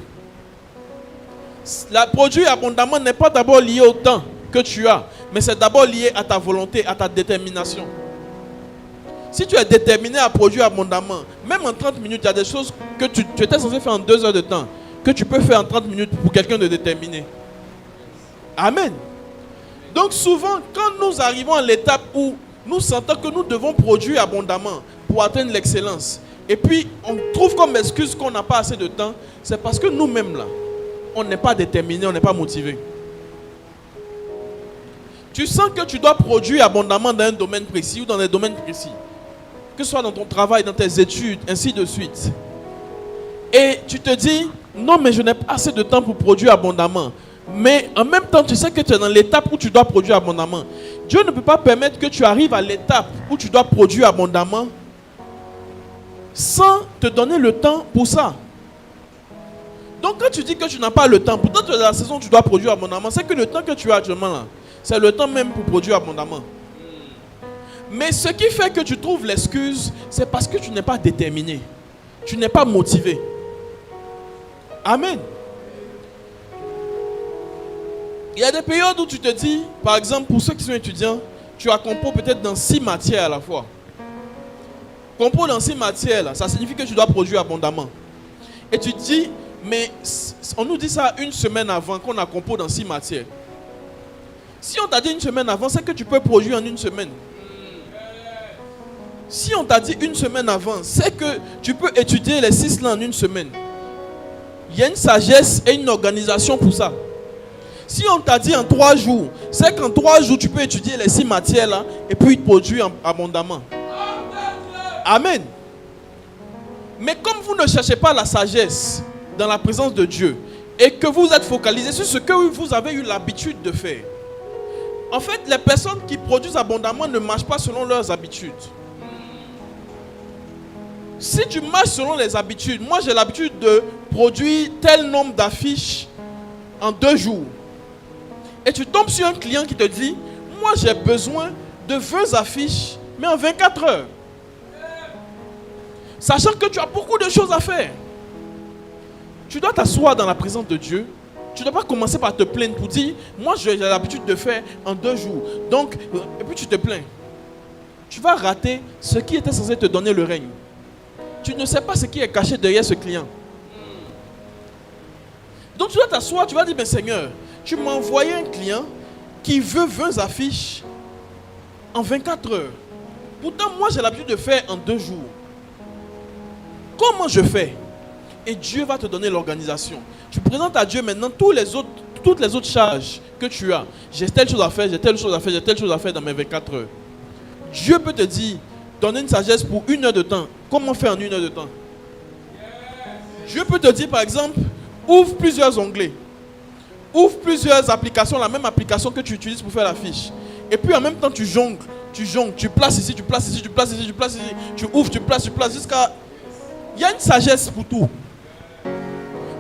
Produire abondamment n'est pas d'abord lié au temps que tu as, mais c'est d'abord lié à ta volonté, à ta détermination. Si tu es déterminé à produire abondamment, même en 30 minutes, il y a des choses que tu étais censé faire en 2 heures de temps, que tu peux faire en 30 minutes pour quelqu'un de déterminé. Amen. Donc souvent, quand nous arrivons à l'étape où nous sentons que nous devons produire abondamment pour atteindre l'excellence, et puis on trouve comme excuse qu'on n'a pas assez de temps, c'est parce que nous-mêmes là, on n'est pas déterminé, on n'est pas motivé. Tu sens que tu dois produire abondamment dans un domaine précis ou dans des domaines précis. Que ce soit dans ton travail, dans tes études, ainsi de suite. Et tu te dis, non mais je n'ai pas assez de temps pour produire abondamment. Mais en même temps, tu sais que tu es dans l'étape où tu dois produire abondamment. Dieu ne peut pas permettre que tu arrives à l'étape où tu dois produire abondamment sans te donner le temps pour ça. Donc quand tu dis que tu n'as pas le temps, pourtant tu es dans la saison où tu dois produire abondamment, c'est que le temps que tu as actuellement là, c'est le temps même pour produire abondamment. Mais ce qui fait que tu trouves l'excuse, c'est parce que tu n'es pas déterminé. Tu n'es pas motivé. Amen. Il y a des périodes où tu te dis, par exemple, pour ceux qui sont étudiants, tu as compo peut-être dans 6 matières à la fois. Compo dans 6 matières, là, ça signifie que tu dois produire abondamment. Et tu te dis, mais on nous dit ça une semaine avant qu'on a compo dans 6 matières. Si on t'a dit une semaine avant, c'est que tu peux produire en une semaine. Si on t'a dit une semaine avant, c'est que tu peux étudier les 6 là en une semaine. Il y a une sagesse et une organisation pour ça. Si on t'a dit en 3 jours, c'est qu'en 3 jours, tu peux étudier les 6 matières là et puis produire abondamment. Amen. Mais comme vous ne cherchez pas la sagesse dans la présence de Dieu et que vous êtes focalisé sur ce que vous avez eu l'habitude de faire, en fait, les personnes qui produisent abondamment ne marchent pas selon leurs habitudes. Si tu marches selon les habitudes, moi j'ai l'habitude de produire tel nombre d'affiches en 2 jours. Et tu tombes sur un client qui te dit, moi j'ai besoin de 20 affiches, mais en 24 heures. Sachant que tu as beaucoup de choses à faire. Tu dois t'asseoir dans la présence de Dieu. Tu ne dois pas commencer par te plaindre pour dire, moi j'ai l'habitude de faire en 2 jours. Donc, et puis tu te plains. Tu vas rater ce qui était censé te donner le règne. Tu ne sais pas ce qui est caché derrière ce client. Donc tu dois t'asseoir, tu vas dire, mais Seigneur, tu m'as envoyé un client qui veut 20 affiches en 24 heures. Pourtant, moi j'ai l'habitude de faire en 2 jours. Comment je fais? Et Dieu va te donner l'organisation. Tu présentes à Dieu maintenant toutes les autres charges que tu as. J'ai telle chose à faire, j'ai telle chose à faire, j'ai telle chose à faire dans mes 24 heures. Dieu peut te dire, donner une sagesse pour 1 heure de temps. Comment faire en 1 heure de temps? Dieu peut te dire par exemple, ouvre plusieurs onglets. Ouvre plusieurs applications, la même application que tu utilises pour faire la fiche. Et puis en même temps tu jongles, tu places ici, tu places ici, tu places ici, tu places ici. Tu ouvres, tu places jusqu'à... Il y a une sagesse pour tout.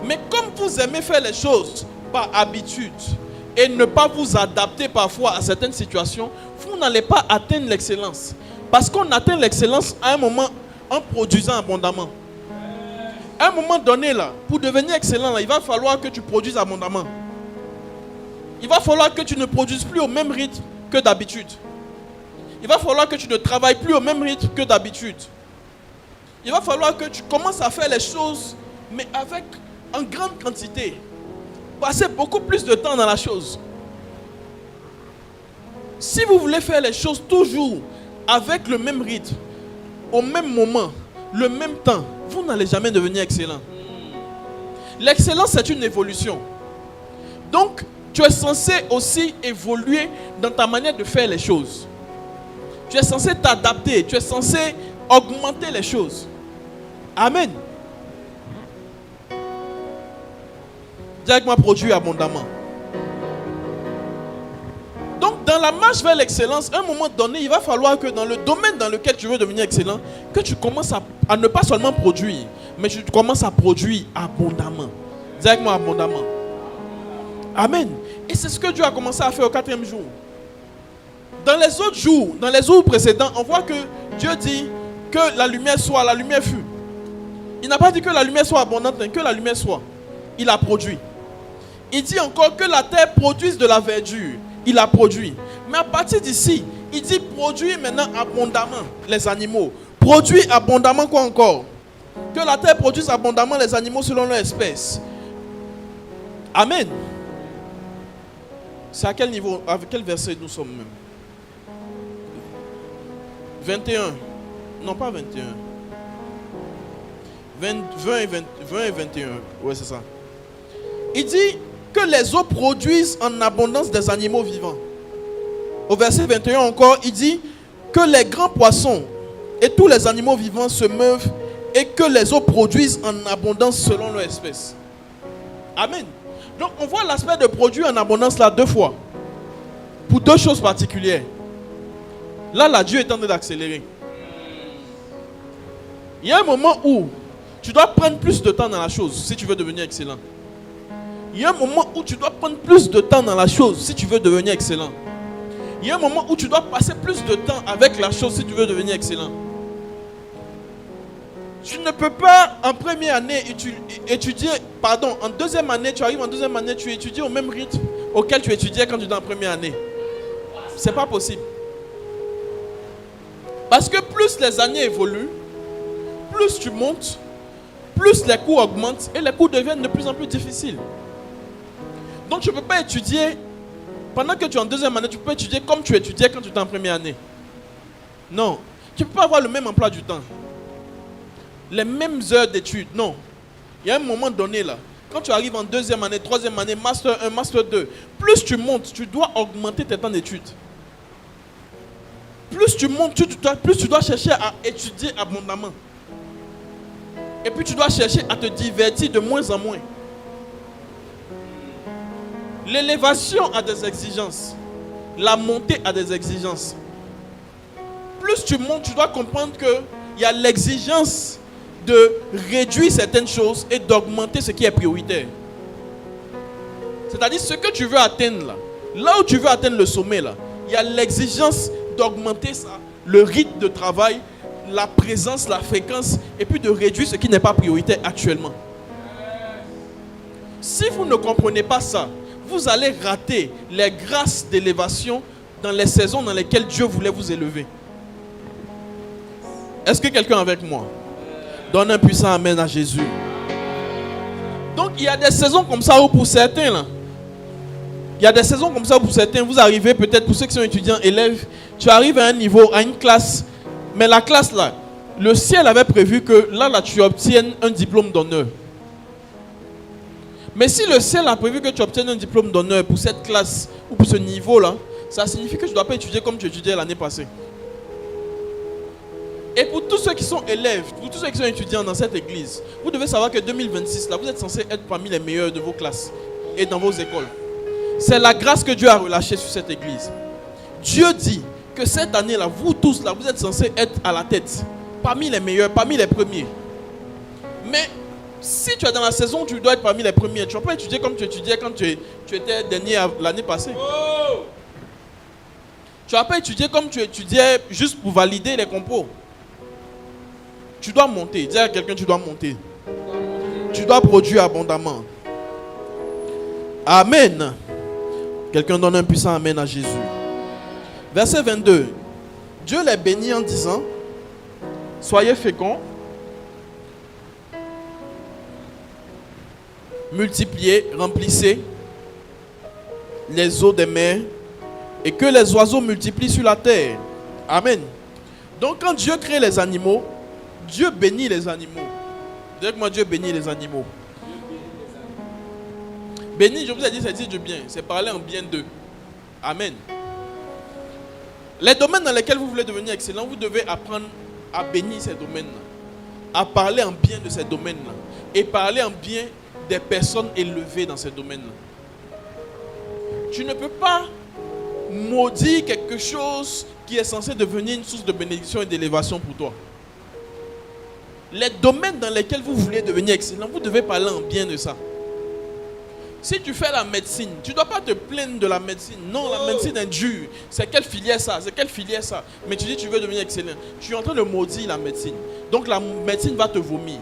Mais comme vous aimez faire les choses par habitude et ne pas vous adapter parfois à certaines situations, vous n'allez pas atteindre l'excellence. Parce qu'on atteint l'excellence à un moment en produisant abondamment. À un moment donné, là, pour devenir excellent, là, il va falloir que tu produises abondamment. Il va falloir que tu ne produises plus au même rythme que d'habitude. Il va falloir que tu ne travailles plus au même rythme que d'habitude. Il va falloir que tu commences à faire les choses, mais avec en grande quantité. Passer beaucoup plus de temps dans la chose. Si vous voulez faire les choses toujours avec le même rythme, au même moment, le même temps, vous n'allez jamais devenir excellent. L'excellence, c'est une évolution. Donc, tu es censé aussi évoluer dans ta manière de faire les choses. Tu es censé t'adapter, tu es censé augmenter les choses. Amen. Dis avec moi, produire abondamment. Donc, dans la marche vers l'excellence, à un moment donné, il va falloir que dans le domaine dans lequel tu veux devenir excellent, que tu commences à ne pas seulement produire, mais tu commences à produire abondamment. Dis avec moi, abondamment. Amen. Et c'est ce que Dieu a commencé à faire au 4e jour. Dans les autres jours, dans les jours précédents, on voit que Dieu dit que la lumière soit, la lumière fut. Il n'a pas dit que la lumière soit abondante, mais que la lumière soit. Il a produit. Il dit encore que la terre produise de la verdure. Il a produit. Mais à partir d'ici, il dit produire maintenant abondamment les animaux. Produire abondamment quoi encore? Que la terre produise abondamment les animaux selon leur espèce. Amen. C'est à quel niveau, avec quel verset nous sommes même? 21. Non, pas 21. 20 et 21. Ouais, c'est ça. Il dit que les eaux produisent en abondance des animaux vivants. Au verset 21 encore, il dit que les grands poissons et tous les animaux vivants se meuvent et que les eaux produisent en abondance selon leur espèce. Amen. Donc on voit l'aspect de produire en abondance là 2 fois. Pour 2 choses particulières. Là, Dieu est en train d'accélérer. Il y a un moment où tu dois prendre plus de temps dans la chose si tu veux devenir excellent. Il y a un moment où tu dois prendre plus de temps dans la chose si tu veux devenir excellent. Il y a un moment où tu dois passer plus de temps avec la chose si tu veux devenir excellent. Tu ne peux pas en première année étudier, en 2e année, tu arrives en 2e année, tu étudies au même rythme auquel tu étudiais quand tu étais en première année. C'est pas possible. Parce que plus les années évoluent, plus tu montes, plus les cours augmentent et les cours deviennent de plus en plus difficiles. Donc tu ne peux pas étudier, pendant que tu es en deuxième année, tu peux étudier comme tu étudiais quand tu étais en première année. Non. Tu ne peux pas avoir le même emploi du temps. Les mêmes heures d'études. Non. Il y a un moment donné là. Quand tu arrives en deuxième année, troisième année, master 1, master 2, plus tu montes, tu dois augmenter tes temps d'études. Plus tu montes, plus tu dois chercher à étudier abondamment. Et puis tu dois chercher à te divertir de moins en moins. L'élévation a des exigences. La montée a des exigences. Plus tu montes, tu dois comprendre qu'il y a l'exigence de réduire certaines choses et d'augmenter ce qui est prioritaire. C'est-à-dire ce que tu veux atteindre là, là où tu veux atteindre le sommet là, il y a l'exigence d'augmenter ça, le rythme de travail, la présence, la fréquence, et puis de réduire ce qui n'est pas prioritaire actuellement. Si vous ne comprenez pas ça, vous allez rater les grâces d'élévation dans les saisons dans lesquelles Dieu voulait vous élever. Est-ce que quelqu'un est avec moi? Donne un puissant amen à Jésus. Donc il y a des saisons comme ça où pour certains là, il y a des saisons comme ça où pour certains, vous arrivez peut-être, pour ceux qui sont étudiants, élèves, tu arrives à un niveau, à une classe, mais la classe là, le ciel avait prévu que là tu obtiennes un diplôme d'honneur. Mais si le ciel a prévu que tu obtiennes un diplôme d'honneur pour cette classe ou pour ce niveau là, ça signifie que tu ne dois pas étudier comme tu étudiais l'année passée. Et pour tous ceux qui sont élèves, pour tous ceux qui sont étudiants dans cette église, vous devez savoir que 2026, là, vous êtes censés être parmi les meilleurs de vos classes et dans vos écoles. C'est la grâce que Dieu a relâchée sur cette église. Dieu dit que cette année-là, vous tous, là, vous êtes censés être à la tête, parmi les meilleurs, parmi les premiers. Mais si tu es dans la saison où tu dois être parmi les premiers, tu ne vas pas étudier comme tu étudiais quand tu étais dernier l'année passée. Tu ne vas pas étudier comme tu étudiais juste pour valider les compos. Tu dois monter. Dis à quelqu'un, tu dois monter. Tu dois produire abondamment. Amen. Quelqu'un donne un puissant amen à Jésus. Verset 22. Dieu les bénit en disant, soyez féconds, multipliez, remplissez les eaux des mers et que les oiseaux multiplient sur la terre. Amen. Donc quand Dieu crée les animaux, Dieu bénit les animaux. Dis avec moi, Dieu bénit les animaux. Bénir, je vous ai dit, c'est dire du bien. C'est parler en bien d'eux. Amen. Les domaines dans lesquels vous voulez devenir excellent, vous devez apprendre à bénir ces domaines-là. À parler en bien de ces domaines-là. Et parler en bien des personnes élevées dans ces domaines-là. Tu ne peux pas maudire quelque chose qui est censé devenir une source de bénédiction et d'élévation pour toi. Les domaines dans lesquels vous voulez devenir excellent, vous devez parler en bien de ça. Si tu fais la médecine, tu ne dois pas te plaindre de la médecine. Non, la médecine est dure. C'est quelle filière ça? C'est quelle filière ça? Mais tu dis que tu veux devenir excellent. Tu es en train de maudire la médecine. Donc la médecine va te vomir.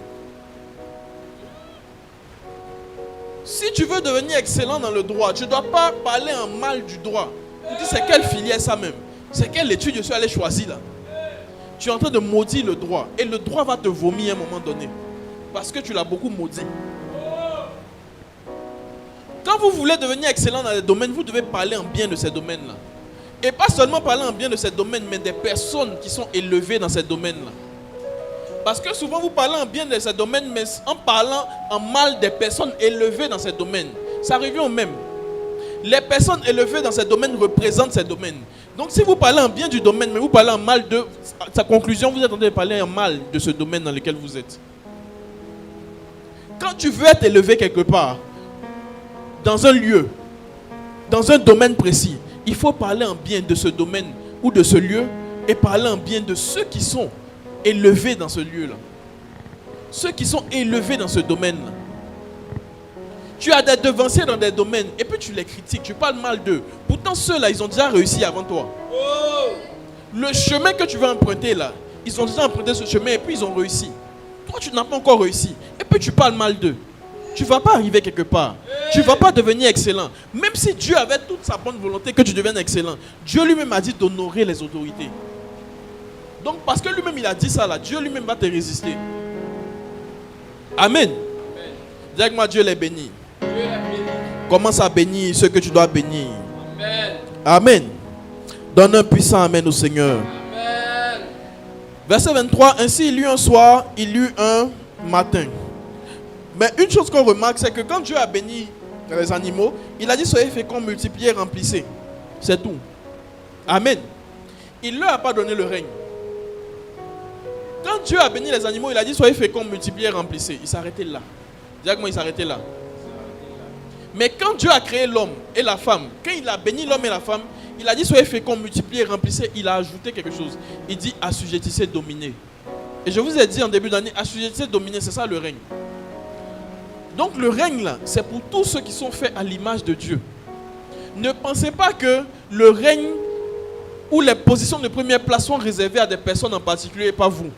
Si tu veux devenir excellent dans le droit, tu ne dois pas parler en mal du droit. Tu dis c'est quelle filière ça même? C'est quelle étude je suis allé choisir là? Tu es en train de maudire le droit. Et le droit va te vomir à un moment donné. Parce que tu l'as beaucoup maudit. Quand vous voulez devenir excellent dans les domaines, vous devez parler en bien de ces domaines-là. Et pas seulement parler en bien de ces domaines, mais des personnes qui sont élevées dans ces domaines-là. Parce que souvent vous parlez en bien de ces domaines, mais en parlant en mal des personnes élevées dans ces domaines. Ça revient au même. Les personnes élevées dans ces domaines représentent ces domaines. Donc si vous parlez en bien du domaine, mais vous parlez en mal de sa conclusion, vous êtes en train de parler en mal de ce domaine dans lequel vous êtes. Quand tu veux être élevé quelque part, dans un lieu, dans un domaine précis, il faut parler en bien de ce domaine ou de ce lieu et parler en bien de ceux qui sont élevés dans ce lieu-là. Ceux qui sont élevés dans ce domaine-là. Tu as des devanciers dans des domaines et puis tu les critiques, tu parles mal d'eux. Pourtant ceux-là, ils ont déjà réussi avant toi. Le chemin que tu veux emprunter là, ils ont déjà emprunté ce chemin et puis ils ont réussi. Toi, tu n'as pas encore réussi. Et puis tu parles mal d'eux. Tu ne vas pas arriver quelque part. Tu ne vas pas devenir excellent. Même si Dieu avait toute sa bonne volonté que tu deviennes excellent, Dieu lui-même a dit d'honorer les autorités. Donc parce que lui-même il a dit ça là, Dieu lui-même va te résister. Amen. Dis avec moi, Dieu les bénit. Commence à bénir ceux que tu dois bénir. Amen. Amen. Donne un puissant amen au Seigneur. Amen. Verset 23. Ainsi il eut un soir, il eut un matin. Mais une chose qu'on remarque, c'est que quand Dieu a béni les animaux, il a dit soyez féconds, multipliez, remplissez. C'est tout. Amen. Il ne leur a pas donné le règne. Quand Dieu a béni les animaux, il a dit soyez féconds, multipliez, remplissez. Il s'arrêtait là. Dis moi, il s'arrêtait là. Mais quand Dieu a créé l'homme et la femme, quand il a béni l'homme et la femme, il a dit soyez féconds, multipliez, remplissez. Il a ajouté quelque chose. Il dit assujettissez, dominez. Et je vous ai dit en début d'année, assujettissez, dominez, c'est ça le règne. Donc le règne là, c'est pour tous ceux qui sont faits à l'image de Dieu. Ne pensez pas que le règne ou les positions de première place sont réservées à des personnes en particulier et pas vous.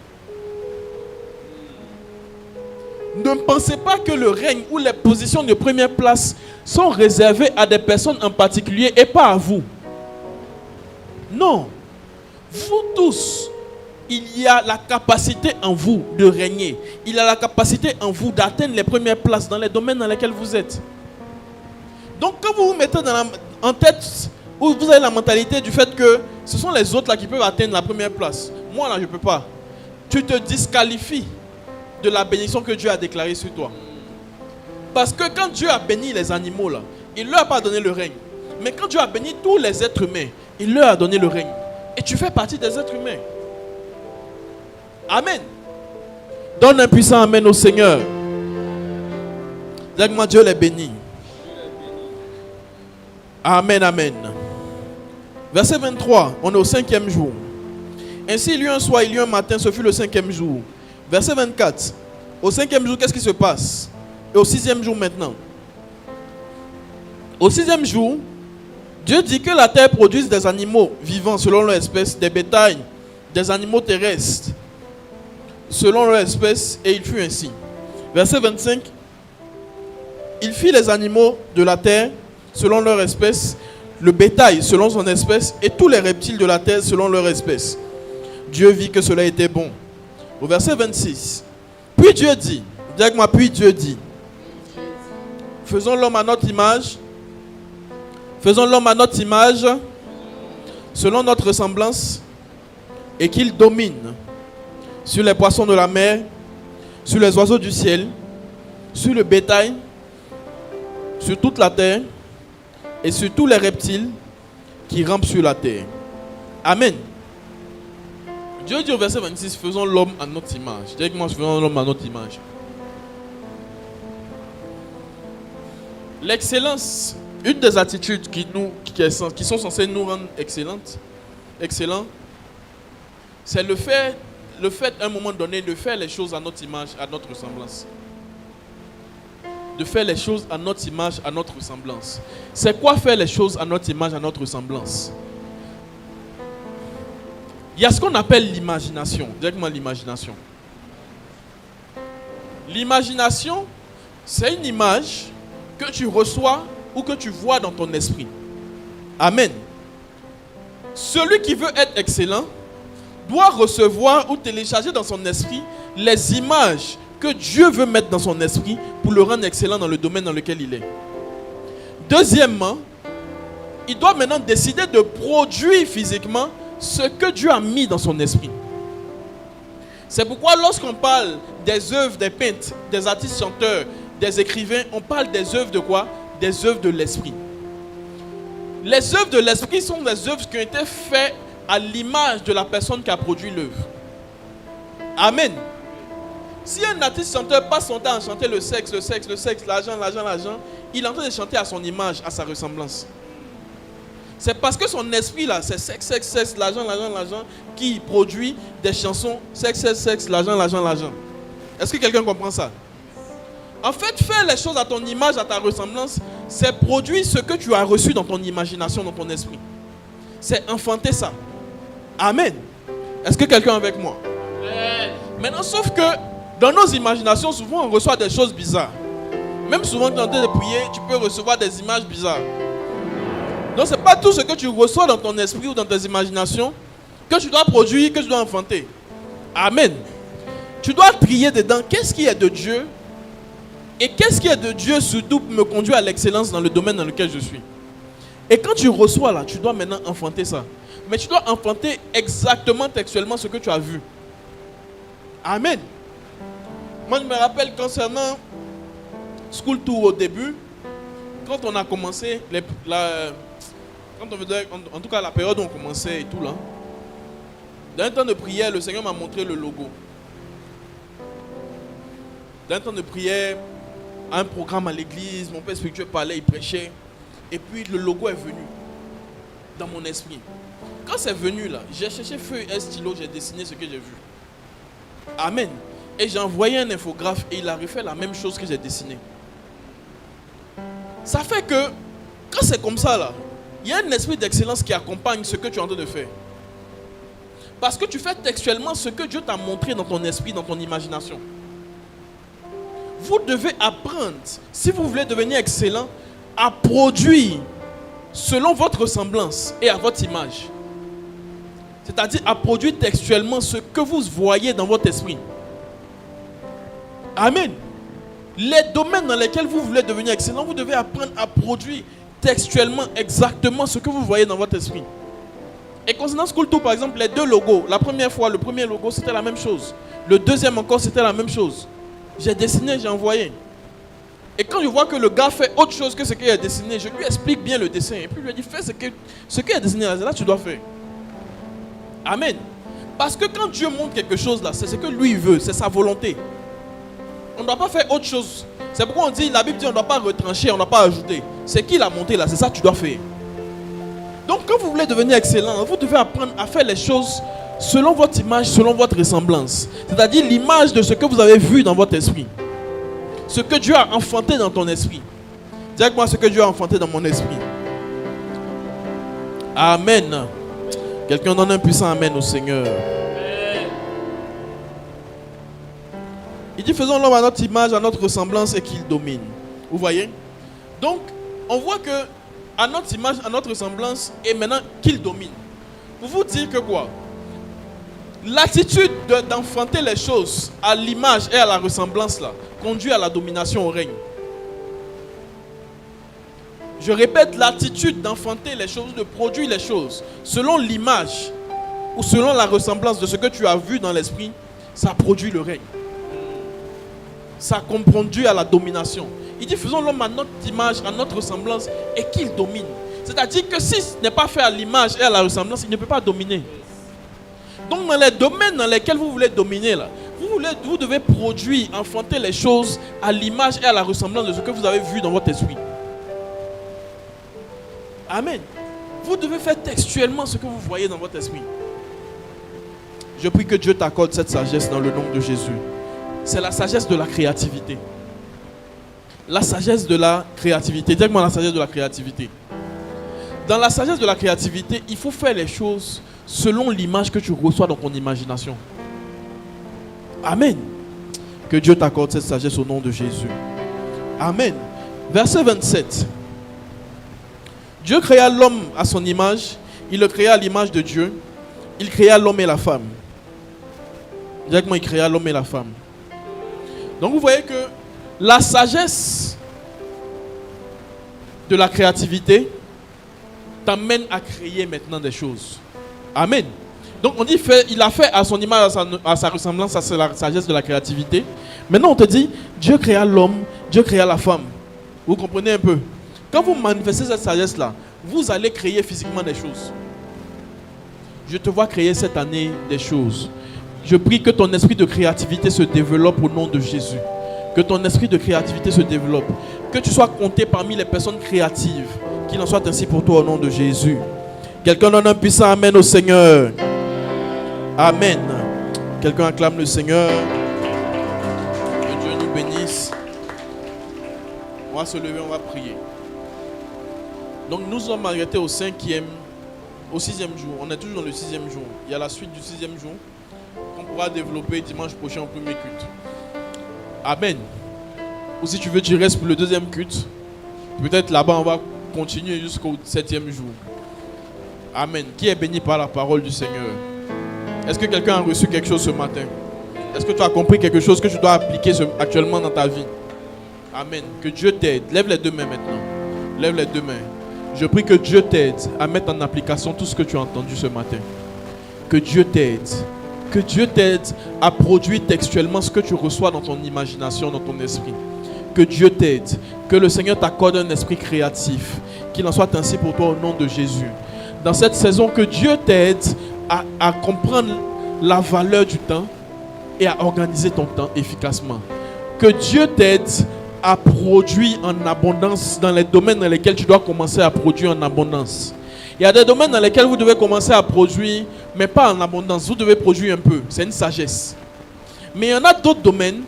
Ne pensez pas que le règne ou les positions de première place sont réservées à des personnes en particulier et pas à vous. Non. Vous tous, il y a la capacité en vous de régner. Il y a la capacité en vous d'atteindre les premières places dans les domaines dans lesquels vous êtes. Donc quand vous vous mettez en tête, ou vous avez la mentalité du fait que ce sont les autres là qui peuvent atteindre la première place. Moi là, je ne peux pas. Tu te disqualifies de la bénédiction que Dieu a déclarée sur toi. Parce que quand Dieu a béni les animaux là, il ne leur a pas donné le règne. Mais quand Dieu a béni tous les êtres humains, il leur a donné le règne. Et tu fais partie des êtres humains. Amen. Donne un puissant amen au Seigneur. Dis moi, Dieu les bénit. Amen, amen. Verset 23, on est au 5e jour. Ainsi il y eut un soir, il y eut un matin, ce fut le 5e jour. Verset 24. Au 5e jour, qu'est-ce qui se passe? Et au 6e jour maintenant. Au 6e jour, Dieu dit que la terre produise des animaux vivants selon leur espèce, des bétails, des animaux terrestres selon leur espèce, et il fut ainsi. Verset 25. Il fit les animaux de la terre selon leur espèce, le bétail selon son espèce, et tous les reptiles de la terre selon leur espèce. Dieu vit que cela était bon. Au verset 26. Puis Dieu dit, dis avec moi, puis Dieu dit, faisons l'homme à notre image, faisons l'homme à notre image, selon notre ressemblance, et qu'il domine sur les poissons de la mer, sur les oiseaux du ciel, sur le bétail, sur toute la terre, et sur tous les reptiles qui rampent sur la terre. Amen. Dieu dit au verset 26, faisons l'homme à notre image. Dis avec moi, faisons l'homme à notre image. L'excellence, une des attitudes qui sont censées nous rendre excellents, c'est le fait à un moment donné de faire les choses à notre image, à notre ressemblance. De faire les choses à notre image, à notre ressemblance. C'est quoi faire les choses à notre image, à notre ressemblance? Il y a ce qu'on appelle l'imagination. Directement l'imagination. L'imagination, c'est une image que tu reçois ou que tu vois dans ton esprit. Amen. Celui qui veut être excellent doit recevoir ou télécharger dans son esprit les images que Dieu veut mettre dans son esprit pour le rendre excellent dans le domaine dans lequel il est. Deuxièmement, il doit maintenant décider de produire physiquement ce que Dieu a mis dans son esprit. C'est pourquoi lorsqu'on parle des œuvres des peintres, des artistes chanteurs, des écrivains, on parle des œuvres de quoi? Des œuvres de l'esprit. Les œuvres de l'esprit sont des œuvres qui ont été faites à l'image de la personne qui a produit l'œuvre. Amen. Si un artiste chanteur passe son temps à chanter le sexe, l'argent, il est en train de chanter à son image, à sa ressemblance. C'est parce que son esprit là, c'est sexe, l'argent, qui produit des chansons sexe, l'argent. Est-ce que quelqu'un comprend ça? En fait, faire les choses à ton image, à ta ressemblance, c'est produire ce que tu as reçu dans ton imagination, dans ton esprit. C'est enfanter ça. Amen. Est-ce que quelqu'un est avec moi? Amen. Maintenant, sauf que dans nos imaginations, souvent on reçoit des choses bizarres. Même souvent quand tu es en train de prier, tu peux recevoir des images bizarres. Donc ce n'est pas tout ce que tu reçois dans ton esprit ou dans tes imaginations que tu dois produire, que tu dois enfanter. Amen. Tu dois trier dedans qu'est-ce qui est de Dieu et qu'est-ce qui est de Dieu surtout me conduit à l'excellence dans le domaine dans lequel je suis. Et quand tu reçois là, tu dois maintenant enfanter ça. Mais tu dois enfanter exactement textuellement ce que tu as vu. Amen. Moi je me rappelle concernant School Tour au début, quand on a commencé, en tout cas la période où on commençait et tout là, dans un temps de prière, le Seigneur m'a montré le logo. Dans un temps de prière, un programme à l'église, mon père spirituel parlait, il prêchait. Et puis le logo est venu dans mon esprit. Quand c'est venu là, j'ai cherché feuille et stylo, j'ai dessiné ce que j'ai vu. Amen. Et j'ai envoyé un infographe et il a refait la même chose que j'ai dessiné. Ça fait que, quand c'est comme ça là, il y a un esprit d'excellence qui accompagne ce que tu es en train de faire. Parce que tu fais textuellement ce que Dieu t'a montré dans ton esprit, dans ton imagination. Vous devez apprendre, si vous voulez devenir excellent, à produire selon votre ressemblance et à votre image. C'est-à-dire à produire textuellement ce que vous voyez dans votre esprit. Amen. Les domaines dans lesquels vous voulez devenir excellent, vous devez apprendre à produire textuellement exactement ce que vous voyez dans votre esprit. Et concernant School Tour, par exemple, les deux logos, la première fois, le premier logo, c'était la même chose. Le deuxième encore, c'était la même chose. J'ai dessiné, j'ai envoyé. Et quand je vois que le gars fait autre chose que ce qu'il a dessiné, je lui explique bien le dessin. Et puis je lui dis, fais ce qu'il a dessiné là, tu dois faire. Amen. Parce que quand Dieu montre quelque chose là, c'est ce que lui veut, c'est sa volonté. On ne doit pas faire autre chose. C'est pourquoi on dit, la Bible dit, on ne doit pas retrancher, on ne doit pas ajouter. C'est qu'il a monté là, c'est ça que tu dois faire. Donc quand vous voulez devenir excellent, vous devez apprendre à faire les choses selon votre image, selon votre ressemblance. C'est-à-dire l'image de ce que vous avez vu dans votre esprit. Ce que Dieu a enfanté dans ton esprit. Dis avec moi ce que Dieu a enfanté dans mon esprit. Amen. Quelqu'un donne un puissant amen au Seigneur. Il dit, faisons l'homme à notre image, à notre ressemblance et qu'il domine. Vous voyez? Donc, on voit que à notre image, à notre ressemblance et maintenant qu'il domine. Pour vous dire que quoi? L'attitude d'enfanter les choses à l'image et à la ressemblance là, conduit à la domination au règne. Je répète, l'attitude d'enfanter les choses, de produire les choses selon l'image ou selon la ressemblance de ce que tu as vu dans l'esprit, ça produit le règne. Ça conduit à la domination. Il dit, faisons l'homme à notre image, à notre ressemblance et qu'il domine. C'est-à-dire que si ce n'est pas fait à l'image et à la ressemblance, il ne peut pas dominer. Donc dans les domaines dans lesquels vous voulez dominer là, vous devez produire, enfanter les choses à l'image et à la ressemblance de ce que vous avez vu dans votre esprit. Amen. Vous devez faire textuellement ce que vous voyez dans votre esprit. Je prie que Dieu t'accorde cette sagesse dans le nom de Jésus. C'est la sagesse de la créativité. La sagesse de la créativité. Dis-moi la sagesse de la créativité. Dans la sagesse de la créativité, il faut faire les choses selon l'image que tu reçois dans ton imagination. Amen. Que Dieu t'accorde cette sagesse au nom de Jésus. Amen. Verset 27. Dieu créa l'homme à son image. Il le créa à l'image de Dieu. Il créa l'homme et la femme. Directement, il créa l'homme et la femme. Donc vous voyez que la sagesse de la créativité t'amène à créer maintenant des choses. Amen. Donc on dit, il a fait à son image, à sa ressemblance, ça c'est la sagesse de la créativité. Maintenant on te dit, Dieu créa l'homme, Dieu créa la femme. Vous comprenez un peu? Quand vous manifestez cette sagesse-là, vous allez créer physiquement des choses. Je te vois créer cette année des choses. Je prie que ton esprit de créativité se développe au nom de Jésus. Que ton esprit de créativité se développe. Que tu sois compté parmi les personnes créatives. Qu'il en soit ainsi pour toi au nom de Jésus. Quelqu'un donne un puissant amen au Seigneur. Amen. Quelqu'un acclame le Seigneur. Que Dieu nous bénisse. On va se lever, on va prier. Donc nous sommes arrêtés au 6e jour. On est toujours dans le 6e jour. Il y a la suite du 6e jour qu'on pourra développer dimanche prochain au premier culte. Amen. Ou si tu veux, tu restes pour le deuxième culte. Peut-être là-bas, on va continuer jusqu'au 7e jour. Amen. Qui est béni par la parole du Seigneur? Est-ce que quelqu'un a reçu quelque chose ce matin? Est-ce que tu as compris quelque chose que tu dois appliquer actuellement dans ta vie? Amen. Que Dieu t'aide. Lève les deux mains maintenant. Lève les deux mains. Je prie que Dieu t'aide à mettre en application tout ce que tu as entendu ce matin. Que Dieu t'aide. Que Dieu t'aide à produire textuellement ce que tu reçois dans ton imagination, dans ton esprit. Que Dieu t'aide. Que le Seigneur t'accorde un esprit créatif. Qu'il en soit ainsi pour toi au nom de Jésus. Dans cette saison, que Dieu t'aide à comprendre la valeur du temps et à organiser ton temps efficacement. Que Dieu t'aide à produire en abondance dans les domaines dans lesquels tu dois commencer à produire en abondance. Il y a des domaines dans lesquels vous devez commencer à produire, mais pas en abondance. Vous devez produire un peu. C'est une sagesse. Mais il y en a d'autres domaines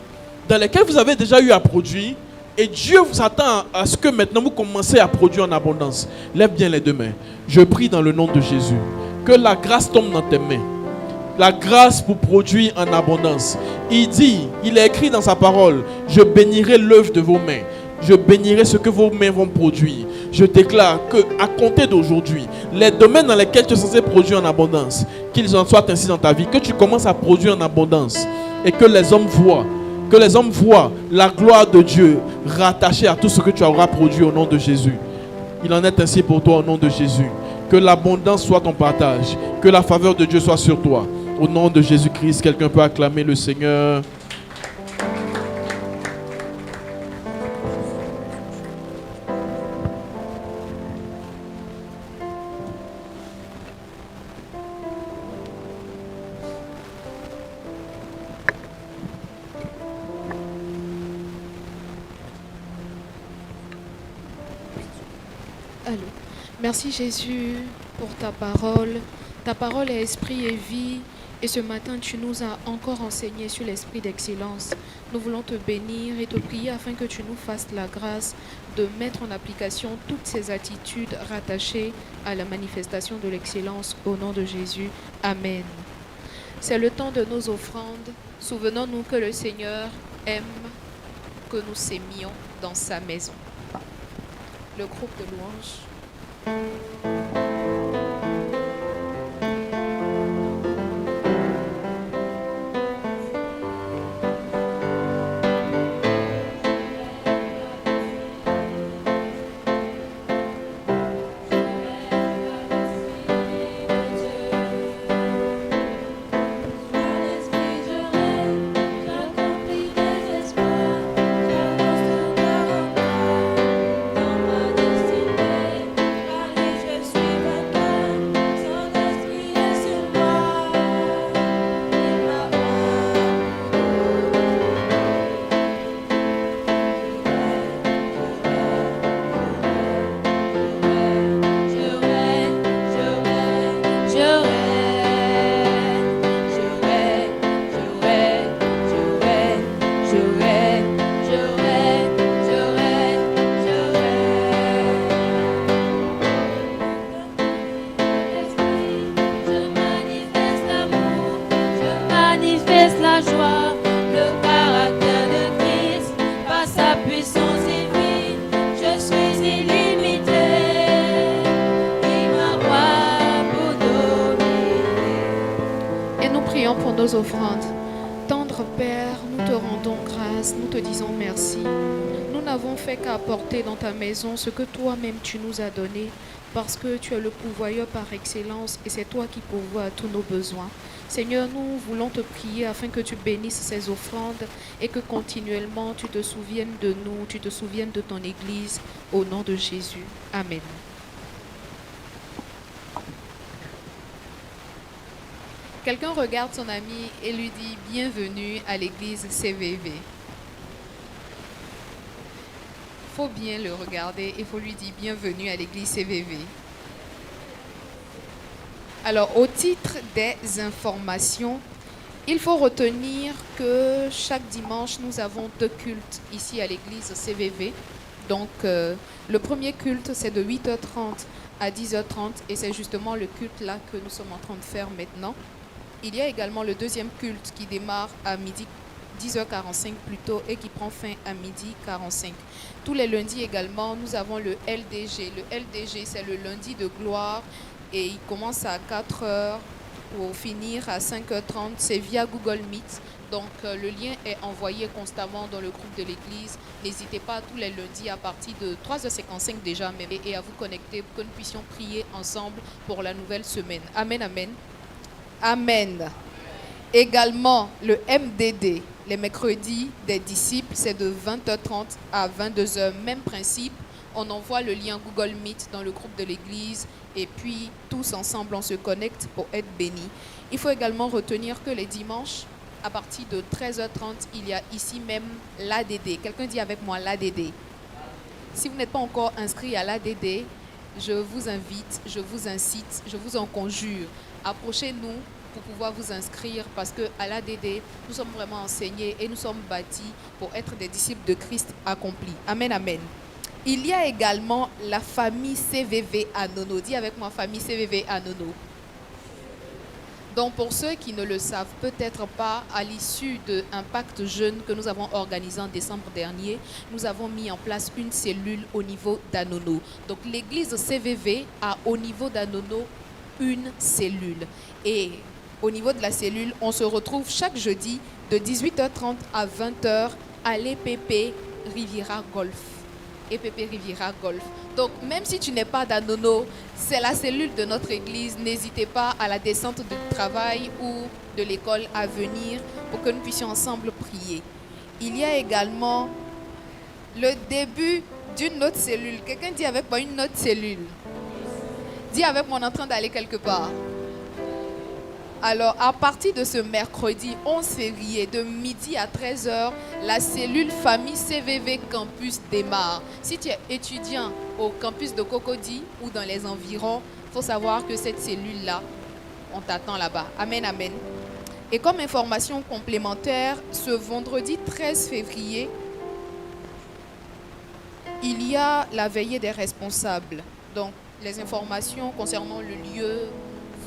dans lesquels vous avez déjà eu à produire et Dieu vous attend à ce que maintenant vous commencez à produire en abondance. Lève bien les deux mains. Je prie dans le nom de Jésus que la grâce tombe dans tes mains. La grâce pour produire en abondance. Il est écrit dans sa parole, je bénirai l'œuvre de vos mains. Je bénirai ce que vos mains vont produire. Je déclare qu'à compter d'aujourd'hui, les domaines dans lesquels tu es censé produire en abondance, qu'ils en soient ainsi dans ta vie, que tu commences à produire en abondance et que les hommes voient la gloire de Dieu rattachée à tout ce que tu auras produit au nom de Jésus. Il en est ainsi pour toi au nom de Jésus. Que l'abondance soit ton partage. Que la faveur de Dieu soit sur toi. Au nom de Jésus-Christ, quelqu'un peut acclamer le Seigneur. Allô. Merci Jésus pour ta parole. Ta parole est esprit et vie. Et ce matin, tu nous as encore enseigné sur l'esprit d'excellence. Nous voulons te bénir et te prier afin que tu nous fasses la grâce de mettre en application toutes ces attitudes rattachées à la manifestation de l'excellence au nom de Jésus. Amen. C'est le temps de nos offrandes. Souvenons-nous que le Seigneur aime que nous s'aimions dans sa maison. Le groupe de louanges. Nos offrandes. Tendre Père, nous te rendons grâce, nous te disons merci. Nous n'avons fait qu'apporter dans ta maison ce que toi-même tu nous as donné, parce que tu es le pourvoyeur par excellence et c'est toi qui pourvois à tous nos besoins. Seigneur, nous voulons te prier afin que tu bénisses ces offrandes et que continuellement tu te souviennes de nous, tu te souviennes de ton Église, au nom de Jésus. Amen. Quelqu'un regarde son ami et lui dit « Bienvenue à l'église CVV ». Il faut bien le regarder, il faut lui dire « Bienvenue à l'église CVV ». Alors, au titre des informations, il faut retenir que chaque dimanche, nous avons 2 cultes ici à l'église CVV. Donc, le premier culte, c'est de 8h30 à 10h30 et c'est justement le culte là que nous sommes en train de faire maintenant. Il y a également le deuxième culte qui démarre à midi 10h45 plutôt, et qui prend fin à 12h45. Tous les lundis également, nous avons le LDG. Le LDG, c'est le lundi de gloire et il commence à 4h pour finir à 5h30. C'est via Google Meet. Donc, le lien est envoyé constamment dans le groupe de l'église. N'hésitez pas tous les lundis à partir de 3h55 déjà même et à vous connecter pour que nous puissions prier ensemble pour la nouvelle semaine. Amen, amen. Amen. Également, le MDD, les mercredis des disciples, c'est de 20h30 à 22h. Même principe, on envoie le lien Google Meet dans le groupe de l'église et puis tous ensemble, on se connecte pour être bénis. Il faut également retenir que les dimanches, à partir de 13h30, il y a ici même l'ADD. Quelqu'un dit avec moi l'ADD. Si vous n'êtes pas encore inscrit à l'ADD, je vous invite, je vous incite, je vous en conjure. Approchez-nous pour pouvoir vous inscrire parce qu'à l'ADD, nous sommes vraiment enseignés et nous sommes bâtis pour être des disciples de Christ accomplis. Amen, amen. Il y a également la famille CVV à Nono. Dis avec moi, famille CVV à Nono. Donc, pour ceux qui ne le savent peut-être pas, à l'issue d'un pacte jeune que nous avons organisé en décembre dernier, nous avons mis en place une cellule au niveau d'Anono. Donc, l'église CVV a au niveau d'Anono une cellule. Et au niveau de la cellule, on se retrouve chaque jeudi de 18h30 à 20h à l'EPP Riviera Golf. EPP Riviera Golf. Donc, même si tu n'es pas d'Anono, c'est la cellule de notre église. N'hésitez pas à la descente du travail ou de l'école à venir pour que nous puissions ensemble prier. Il y a également le début d'une autre cellule. Quelqu'un dit avec moi une autre cellule. Dis avec moi, on est en train d'aller quelque part. Alors, à partir de ce mercredi 11 février, de midi à 13h, la cellule famille CVV Campus démarre. Si tu es étudiant au campus de Cocody ou dans les environs, il faut savoir que cette cellule-là, on t'attend là-bas. Amen, amen. Et comme information complémentaire, ce vendredi 13 février, il y a la veillée des responsables. Donc, les informations concernant le lieu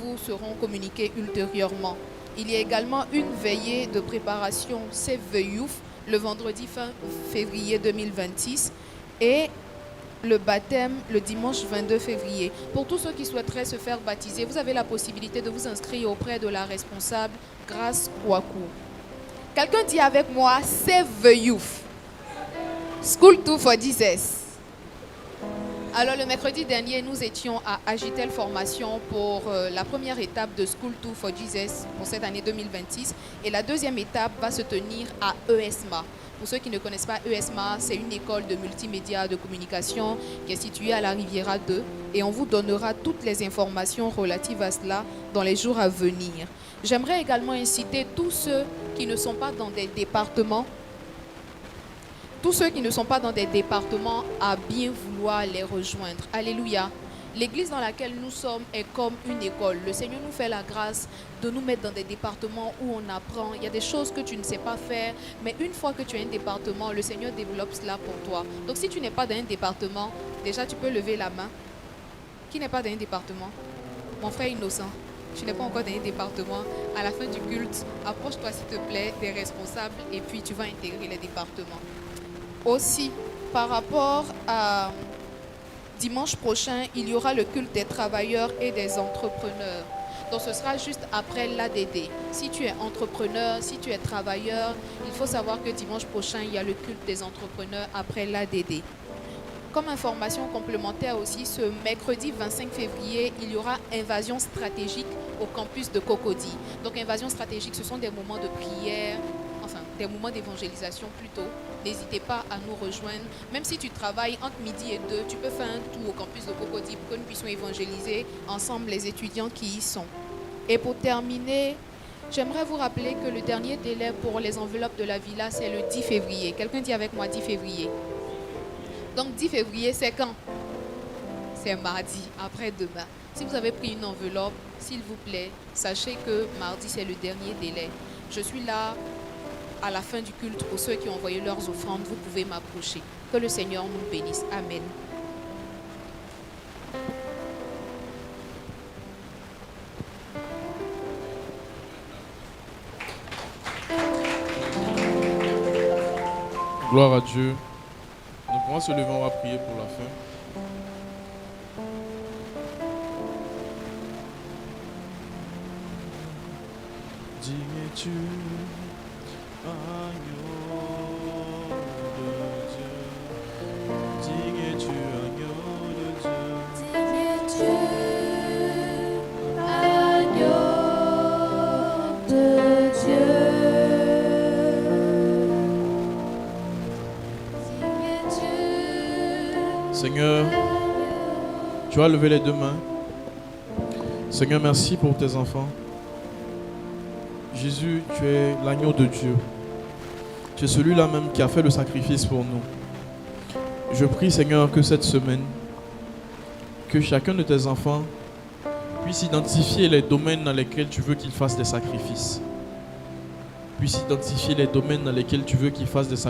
vous seront communiquées ultérieurement. Il y a également une veillée de préparation Save the Youth le vendredi fin février 2026 et le baptême le dimanche 22 février. Pour tous ceux qui souhaiteraient se faire baptiser, vous avez la possibilité de vous inscrire auprès de la responsable Grace Kouakou. Quelqu'un dit avec moi Save the Youth. School 2 for Jesus. Alors, le mercredi dernier, nous étions à Agitel Formation pour la première étape de School 2 for Jesus pour cette année 2026. Et la deuxième étape va se tenir à ESMA. Pour ceux qui ne connaissent pas ESMA, c'est une école de multimédia de communication qui est située à la Riviera 2. Et on vous donnera toutes les informations relatives à cela dans les jours à venir. J'aimerais également inciter tous ceux qui ne sont pas dans des départements à bien vouloir les rejoindre. Alléluia. L'église dans laquelle nous sommes est comme une école. Le Seigneur nous fait la grâce de nous mettre dans des départements où on apprend. Il y a des choses que tu ne sais pas faire, mais une fois que tu as un département, le Seigneur développe cela pour toi. Donc si tu n'es pas dans un département, déjà tu peux lever la main. Qui n'est pas dans un département? Mon frère innocent, tu n'es pas encore dans un département. À la fin du culte, approche-toi s'il te plaît des responsables et puis tu vas intégrer les départements. Aussi, par rapport à dimanche prochain, il y aura le culte des travailleurs et des entrepreneurs. Donc, ce sera juste après l'ADD. Si tu es entrepreneur, si tu es travailleur, il faut savoir que dimanche prochain, il y a le culte des entrepreneurs après l'ADD. Comme information complémentaire aussi, ce mercredi 25 février, il y aura invasion stratégique au campus de Cocody. Donc, invasion stratégique, ce sont des moments de prière, enfin des moments d'évangélisation plutôt. N'hésitez pas à nous rejoindre. Même si tu travailles entre midi et 2, tu peux faire un tour au campus de Cocody pour que nous puissions évangéliser ensemble les étudiants qui y sont. Et pour terminer, j'aimerais vous rappeler que le dernier délai pour les enveloppes de la villa, c'est le 10 février. Quelqu'un dit avec moi 10 février. Donc 10 février, c'est quand? C'est mardi, après-demain. Si vous avez pris une enveloppe, s'il vous plaît, sachez que mardi, c'est le dernier délai. Je suis là à la fin du culte pour ceux qui ont envoyé leurs offrandes. Vous pouvez m'approcher. Que le Seigneur nous bénisse. Amen. Gloire à Dieu. Donc on va se lever, on va prier pour la fin. Digne es-tu, agneau de Dieu. Digne es-tu, agneau de Dieu. Digne es-tu, agneau de Dieu. Digne es-tu, Seigneur, tu as levé les deux mains. Seigneur, merci pour tes enfants. Jésus, tu es l'agneau de Dieu. Tu es celui-là même qui a fait le sacrifice pour nous. Je prie, Seigneur, que cette semaine, que chacun de tes enfants puisse identifier les domaines dans lesquels tu veux qu'ils fassent des sacrifices. Puisse identifier les domaines dans lesquels tu veux qu'ils fassent des sacrifices.